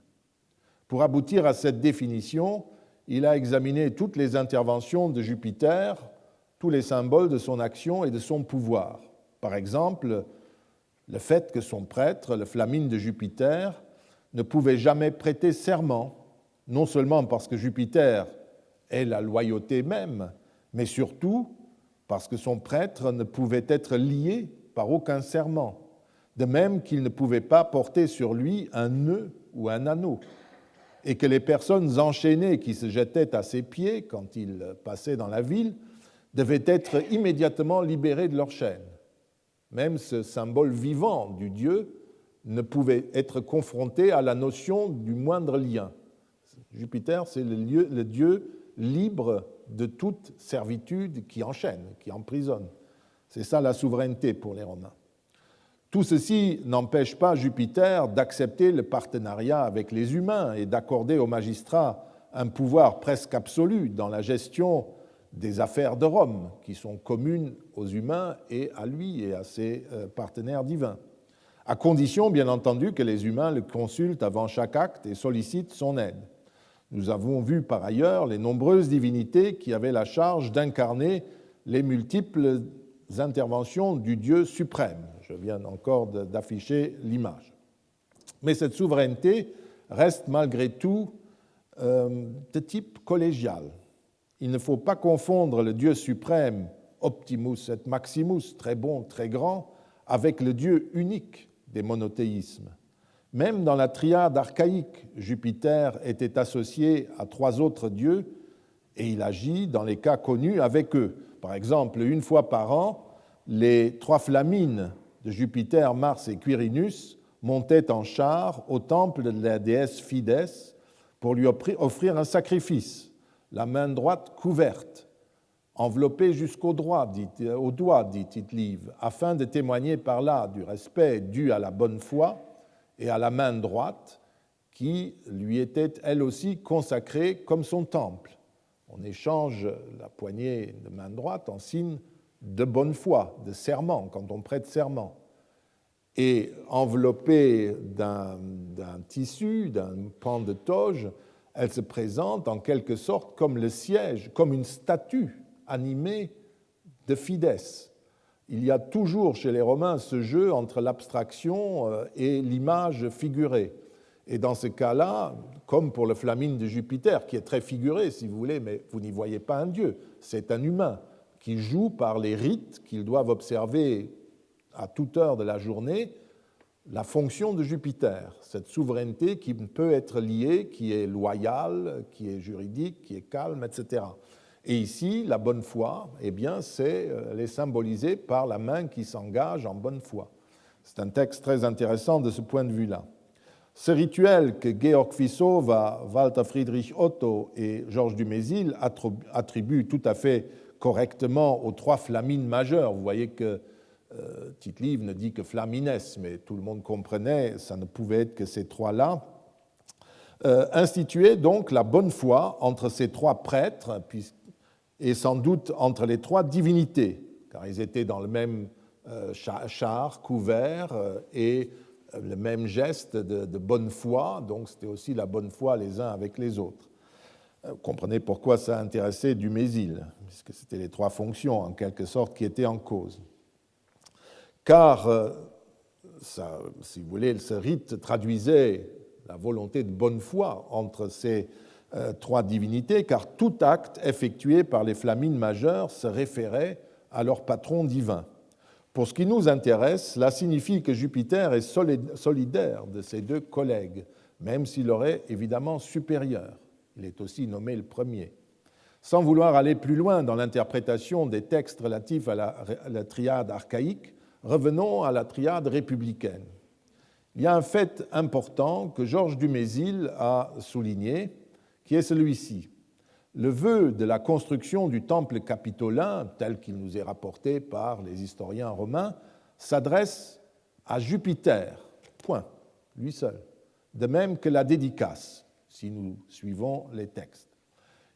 Pour aboutir à cette définition, il a examiné toutes les interventions de Jupiter, tous les symboles de son action et de son pouvoir. Par exemple, le fait que son prêtre, le Flamine de Jupiter, ne pouvait jamais prêter serment, non seulement parce que Jupiter est la loyauté même, mais surtout parce que son prêtre ne pouvait être lié par aucun serment, de même qu'il ne pouvait pas porter sur lui un nœud ou un anneau, et que les personnes enchaînées qui se jetaient à ses pieds quand il passait dans la ville devaient être immédiatement libérées de leurs chaînes. Même ce symbole vivant du Dieu ne pouvait être confronté à la notion du moindre lien. Jupiter, c'est le dieu libre de toute servitude qui enchaîne, qui emprisonne. C'est ça la souveraineté pour les Romains. Tout ceci n'empêche pas Jupiter d'accepter le partenariat avec les humains et d'accorder aux magistrats un pouvoir presque absolu dans la gestion des affaires de Rome, qui sont communes aux humains et à lui et à ses partenaires divins, à condition, bien entendu, que les humains le consultent avant chaque acte et sollicitent son aide. Nous avons vu par ailleurs les nombreuses divinités qui avaient la charge d'incarner les multiples interventions du Dieu suprême. Je viens encore d'afficher l'image. Mais cette souveraineté reste malgré tout de type collégial. Il ne faut pas confondre le Dieu suprême, Optimus et Maximus, très bon, très grand, avec le Dieu unique des monothéismes. Même dans la triade archaïque, Jupiter était associé à 3 autres dieux et il agit dans les cas connus avec eux. Par exemple, une fois par an, les 3 flamines de Jupiter, Mars et Quirinus montaient en char au temple de la déesse Fides pour lui offrir un sacrifice, la main droite couverte, enveloppée jusqu'au doigt, dit Tite-Live, afin de témoigner par là du respect dû à la bonne foi et à la main droite qui lui était elle aussi consacrée comme son temple. On échange la poignée de main droite en signe de bonne foi, de serment, quand on prête serment. Et enveloppée d'un tissu, d'un pan de toge, elle se présente en quelque sorte comme le siège, comme une statue animée de Fides. Il y a toujours chez les Romains ce jeu entre l'abstraction et l'image figurée. Et dans ce cas-là, comme pour le flamine de Jupiter, qui est très figuré, si vous voulez, mais vous n'y voyez pas un dieu, c'est un humain qui joue par les rites qu'ils doivent observer à toute heure de la journée la fonction de Jupiter, cette souveraineté qui peut être liée, qui est loyale, qui est juridique, qui est calme, etc. Et ici, la bonne foi, eh bien, elle est symbolisée par la main qui s'engage en bonne foi. C'est un texte très intéressant de ce point de vue-là. Ce rituel que Georg Vissova, Walter Friedrich Otto et Georges Dumézil attribuent tout à fait correctement aux 3 flamines majeures. Vous voyez que Tite-Live ne dit que flamines, mais tout le monde comprenait, ça ne pouvait être que ces 3-là. Instituer donc la bonne foi entre ces 3 prêtres, et sans doute entre les 3 divinités, car ils étaient dans le même char couvert et le même geste de bonne foi, donc c'était aussi la bonne foi les uns avec les autres. Vous comprenez pourquoi ça intéressait Dumézil, puisque c'était les 3 fonctions, en quelque sorte, qui étaient en cause. Car, si vous voulez, ce rite traduisait la volonté de bonne foi entre ces 3 divinités, car tout acte effectué par les flamines majeures se référait à leur patron divin. Pour ce qui nous intéresse, cela signifie que Jupiter est solidaire de ses 2 collègues, même s'il leur est évidemment supérieur. Il est aussi nommé le premier. Sans vouloir aller plus loin dans l'interprétation des textes relatifs à la triade archaïque, revenons à la triade républicaine. Il y a un fait important que Georges Dumézil a souligné, qui est celui-ci. Le vœu de la construction du temple capitolin, tel qu'il nous est rapporté par les historiens romains, s'adresse à Jupiter, point, lui seul, de même que la dédicace, si nous suivons les textes.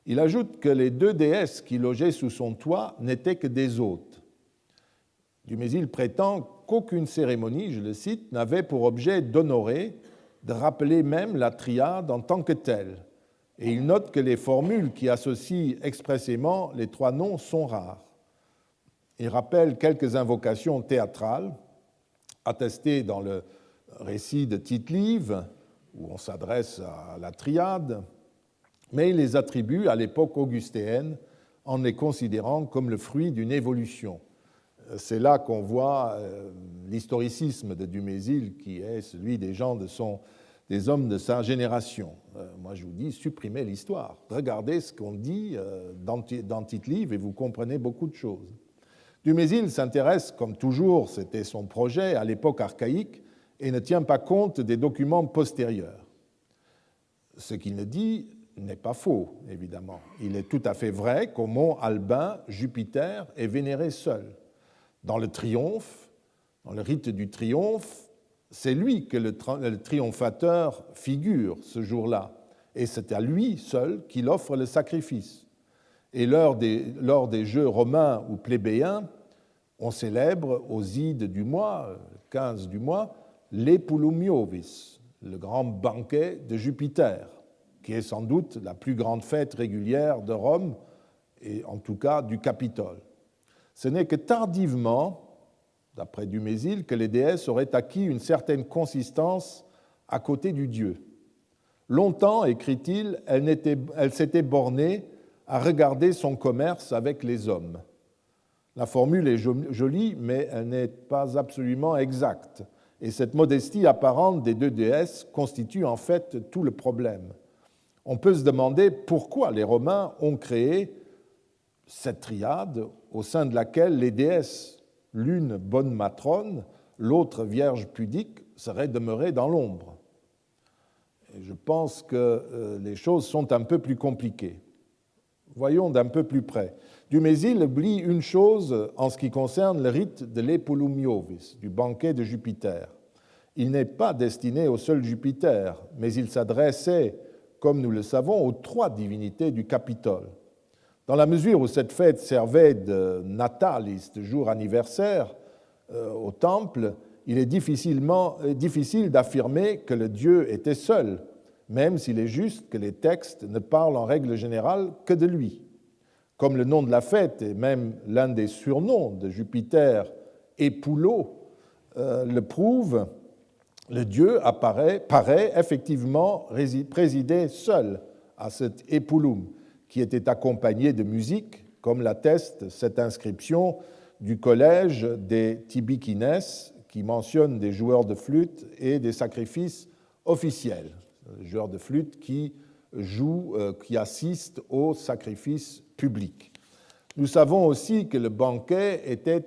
Il ajoute que les 2 déesses qui logeaient sous son toit n'étaient que des hôtes. Dumézil prétend qu'aucune cérémonie, je le cite, n'avait pour objet d'honorer, de rappeler même la triade en tant que telle. Et il note que les formules qui associent expressément les 3 noms sont rares. Il rappelle quelques invocations théâtrales attestées dans le récit de Tite-Live, où on s'adresse à la triade, mais il les attribue à l'époque augustéenne en les considérant comme le fruit d'une évolution. C'est là qu'on voit l'historicisme de Dumézil, qui est celui des hommes de sa génération. Moi, je vous dis, supprimez l'histoire. Regardez ce qu'on dit dans Tite-Live et vous comprenez beaucoup de choses. Dumézil s'intéresse, comme toujours, c'était son projet, à l'époque archaïque et ne tient pas compte des documents postérieurs. Ce qu'il ne dit n'est pas faux, évidemment. Il est tout à fait vrai qu'au mont Albin, Jupiter est vénéré seul. Dans le triomphe, dans le rite du triomphe, c'est lui que le triomphateur figure ce jour-là, et c'est à lui seul qu'il offre le sacrifice. Et lors des jeux romains ou plébéiens, on célèbre aux ides du mois, 15 du mois, l'Epulumiovis, le grand banquet de Jupiter, qui est sans doute la plus grande fête régulière de Rome, et en tout cas du Capitole. Ce n'est que tardivement, d'après Dumézil, que les déesses auraient acquis une certaine consistance à côté du dieu. Longtemps, écrit-il, elle s'était bornée à regarder son commerce avec les hommes. La formule est jolie, mais elle n'est pas absolument exacte. Et cette modestie apparente des deux déesses constitue en fait tout le problème. On peut se demander pourquoi les Romains ont créé cette triade au sein de laquelle les déesses, l'une bonne matrone, l'autre vierge pudique, seraient demeurées dans l'ombre. Et je pense que les choses sont un peu plus compliquées. Voyons d'un peu plus près. Dumézil oublie une chose en ce qui concerne le rite de l'Epulumiovis, du banquet de Jupiter. Il n'est pas destiné au seul Jupiter, mais il s'adressait, comme nous le savons, aux 3 divinités du Capitole. Dans la mesure où cette fête servait de natalis, de jour anniversaire, au temple, il est difficile d'affirmer que le dieu était seul, même s'il est juste que les textes ne parlent en règle générale que de lui. Comme le nom de la fête est même l'un des surnoms de Jupiter, Epoulo, le prouve, le dieu paraît effectivement présider seul à cet Epulum, qui était accompagné de musique, comme l'atteste cette inscription du collège des Tibikines, qui mentionne des joueurs de flûte et des sacrifices officiels. Joueurs de flûte qui assistent au sacrifice public. Nous savons aussi que le banquet était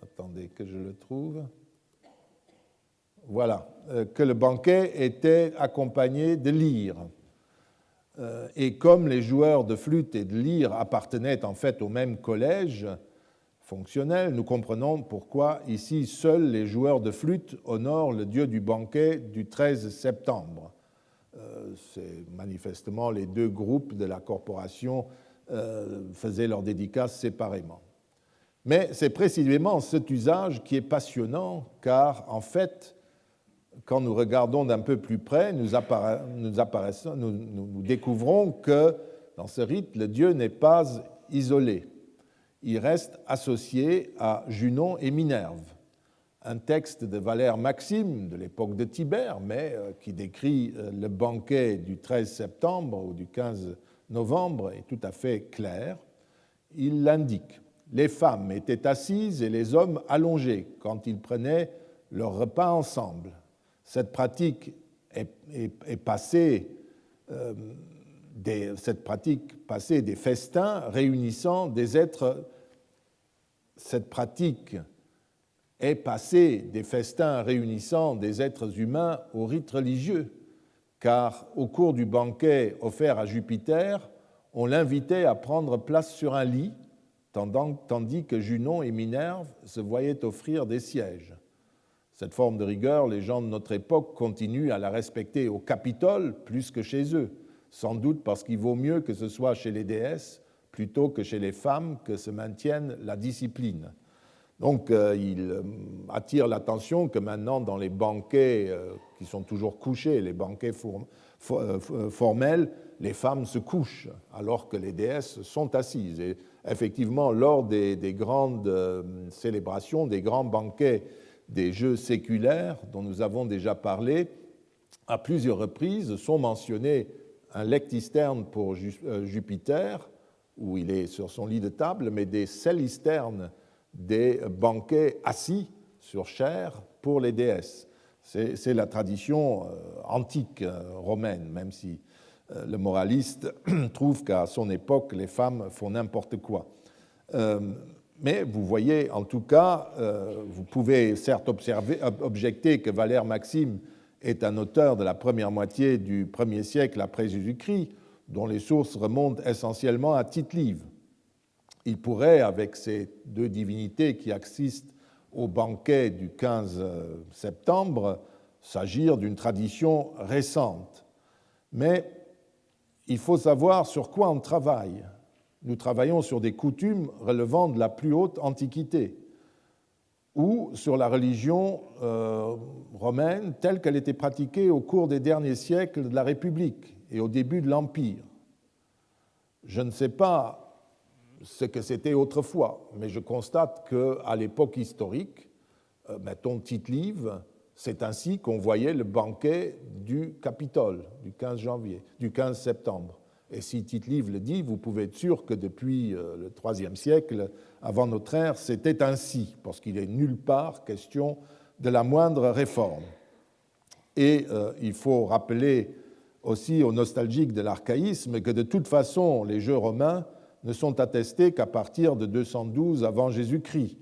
attendez que je le trouve. Voilà, que le banquet était accompagné de lyres. Et comme les joueurs de flûte et de lyre appartenaient en fait au même collège fonctionnel, nous comprenons pourquoi ici seuls les joueurs de flûte honorent le dieu du banquet du 13 septembre. C'est manifestement les 2 groupes de la corporation faisaient leurs dédicaces séparément. Mais c'est précisément cet usage qui est passionnant, car en fait, quand nous regardons d'un peu plus près, nous découvrons que dans ce rite, le dieu n'est pas isolé. Il reste associé à Junon et Minerve. Un texte de Valère Maxime de l'époque de Tibère, mais qui décrit le banquet du 13 septembre ou du 15 novembre, est tout à fait clair. Il l'indique. Les femmes étaient assises et les hommes allongés quand ils prenaient leur repas ensemble. Cette pratique passait des festins réunissant des êtres. Cette pratique est passée des festins réunissant des êtres humains au rite religieux, car au cours du banquet offert à Jupiter, on l'invitait à prendre place sur un lit, tandis que Junon et Minerve se voyaient offrir des sièges. Cette forme de rigueur, les gens de notre époque continuent à la respecter au Capitole plus que chez eux, sans doute parce qu'il vaut mieux que ce soit chez les déesses plutôt que chez les femmes que se maintienne la discipline. Donc il attire l'attention que maintenant dans les banquets qui sont toujours couchés, les banquets formels, les femmes se couchent alors que les déesses sont assises. Et effectivement, lors des grandes célébrations, des grands banquets des jeux séculaires dont nous avons déjà parlé, à plusieurs reprises sont mentionnés un lectisternes pour Jupiter, où il est sur son lit de table, mais des célisternes, des banquets assis sur chair pour les déesses. C'est la tradition antique romaine, même si le moraliste trouve qu'à son époque, les femmes font n'importe quoi. Mais vous voyez, en tout cas, vous pouvez certes objecter que Valère Maxime est un auteur de la première moitié du 1er siècle après Jésus-Christ, dont les sources remontent essentiellement à Tite-Live. Il pourrait, avec ces deux divinités qui assistent au banquet du 15 septembre, s'agir d'une tradition récente. Mais il faut savoir sur quoi on travaille. Nous travaillons sur des coutumes relevant de la plus haute antiquité ou sur la religion romaine telle qu'elle était pratiquée au cours des derniers siècles de la République et au début de l'Empire. Je ne sais pas ce que c'était autrefois, mais je constate qu'à l'époque historique, mettons Tite-Live, c'est ainsi qu'on voyait le banquet du Capitole du 15 septembre. Et si Tite-Live le dit, vous pouvez être sûr que depuis le IIIe siècle, avant notre ère, c'était ainsi, parce qu'il n'est nulle part question de la moindre réforme. Et il faut rappeler aussi aux nostalgiques de l'archaïsme que de toute façon, les jeux romains ne sont attestés qu'à partir de 212 avant Jésus-Christ,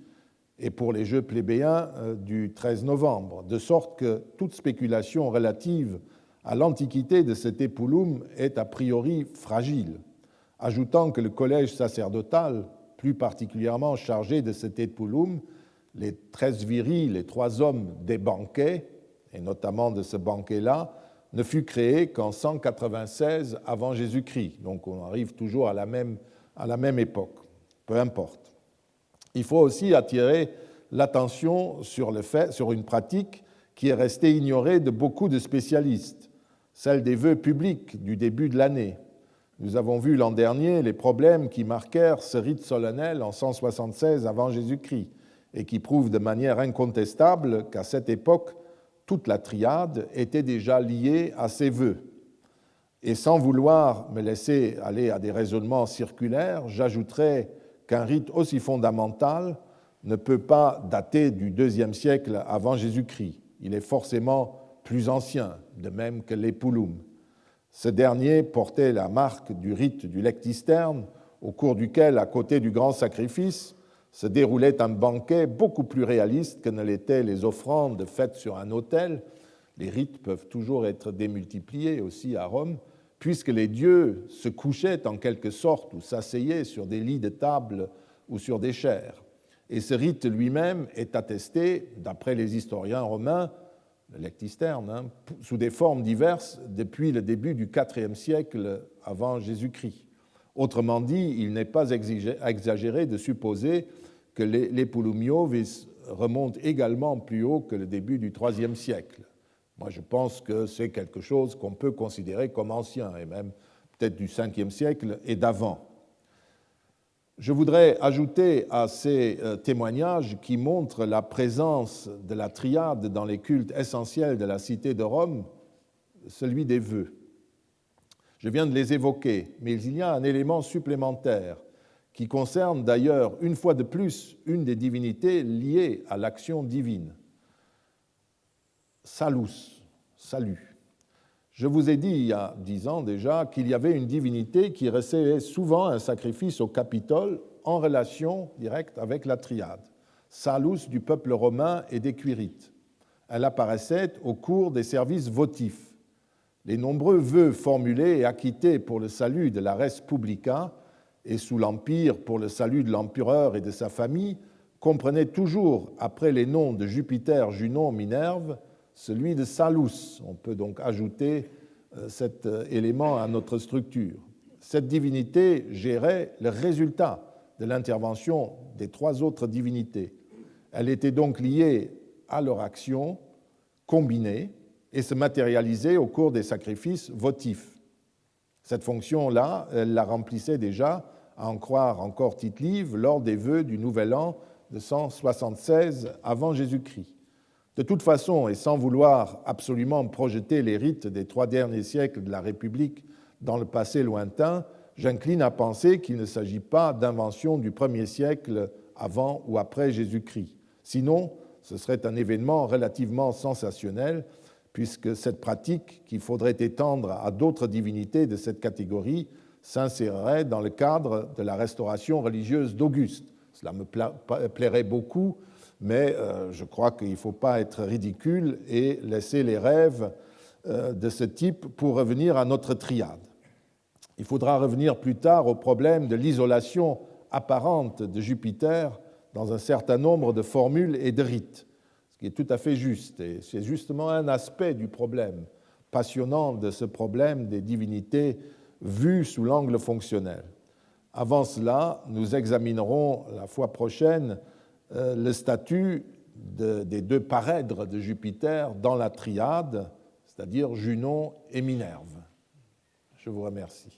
et pour les jeux plébéiens du 13 novembre, de sorte que toute spéculation relative à l'antiquité de cet épulum est a priori fragile, ajoutant que le collège sacerdotal, plus particulièrement chargé de cet épulum, les 13 viris, les 3 hommes des banquets, et notamment de ce banquet-là, ne fut créé qu'en 196 avant Jésus-Christ. Donc on arrive toujours à la même époque, peu importe. Il faut aussi attirer l'attention sur une pratique qui est restée ignorée de beaucoup de spécialistes, celle des vœux publics du début de l'année. Nous avons vu l'an dernier les problèmes qui marquèrent ce rite solennel en 176 avant Jésus-Christ et qui prouvent de manière incontestable qu'à cette époque, toute la triade était déjà liée à ces vœux. Et sans vouloir me laisser aller à des raisonnements circulaires, j'ajouterai qu'un rite aussi fondamental ne peut pas dater du IIe siècle avant Jésus-Christ. Il est forcément plus ancien, de même que l'épulum. Ce dernier portait la marque du rite du lectisterne, au cours duquel, à côté du grand sacrifice, se déroulait un banquet beaucoup plus réaliste que ne l'étaient les offrandes faites sur un autel. Les rites peuvent toujours être démultipliés aussi à Rome, puisque les dieux se couchaient en quelque sorte ou s'asseyaient sur des lits de table ou sur des chairs. Et ce rite lui-même est attesté, d'après les historiens romains, le lectisterne, sous des formes diverses depuis le début du IVe siècle avant Jésus-Christ. Autrement dit, il n'est pas exagéré de supposer que l'épulumiovis remonte également plus haut que le début du IIIe siècle. Moi, je pense que c'est quelque chose qu'on peut considérer comme ancien, et même peut-être du Ve siècle et d'avant. Je voudrais ajouter à ces témoignages qui montrent la présence de la triade dans les cultes essentiels de la cité de Rome, celui des vœux. Je viens de les évoquer, mais il y a un élément supplémentaire qui concerne d'ailleurs, une fois de plus, une des divinités liées à l'action divine. Salus, salut. Je vous ai dit il y a 10 ans déjà qu'il y avait une divinité qui recevait souvent un sacrifice au Capitole en relation directe avec la triade, Salus du peuple romain et des Quirites. Elle apparaissait au cours des services votifs. Les nombreux vœux formulés et acquittés pour le salut de la res publica et sous l'Empire pour le salut de l'empereur et de sa famille comprenaient toujours, après les noms de Jupiter, Junon, Minerve, celui de Salus. On peut donc ajouter cet élément à notre structure. Cette divinité gérait le résultat de l'intervention des 3 autres divinités. Elle était donc liée à leur action combinée et se matérialisait au cours des sacrifices votifs. Cette fonction-là, elle la remplissait déjà, à en croire encore Tite-Live, lors des vœux du Nouvel An de 176 avant Jésus-Christ. De toute façon, et sans vouloir absolument projeter les rites des 3 derniers siècles de la République dans le passé lointain, j'incline à penser qu'il ne s'agit pas d'invention du 1er siècle avant ou après Jésus-Christ. Sinon, ce serait un événement relativement sensationnel, puisque cette pratique, qu'il faudrait étendre à d'autres divinités de cette catégorie, s'insérerait dans le cadre de la restauration religieuse d'Auguste, Cela me plairait beaucoup, mais je crois qu'il ne faut pas être ridicule et laisser les rêves de ce type pour revenir à notre triade. Il faudra revenir plus tard au problème de l'isolation apparente de Jupiter dans un certain nombre de formules et de rites, ce qui est tout à fait juste. Et c'est justement un aspect du problème passionnant de ce problème des divinités vues sous l'angle fonctionnel. Avant cela, nous examinerons la fois prochaine le statut des deux parèdres de Jupiter dans la triade, c'est-à-dire Junon et Minerve. Je vous remercie.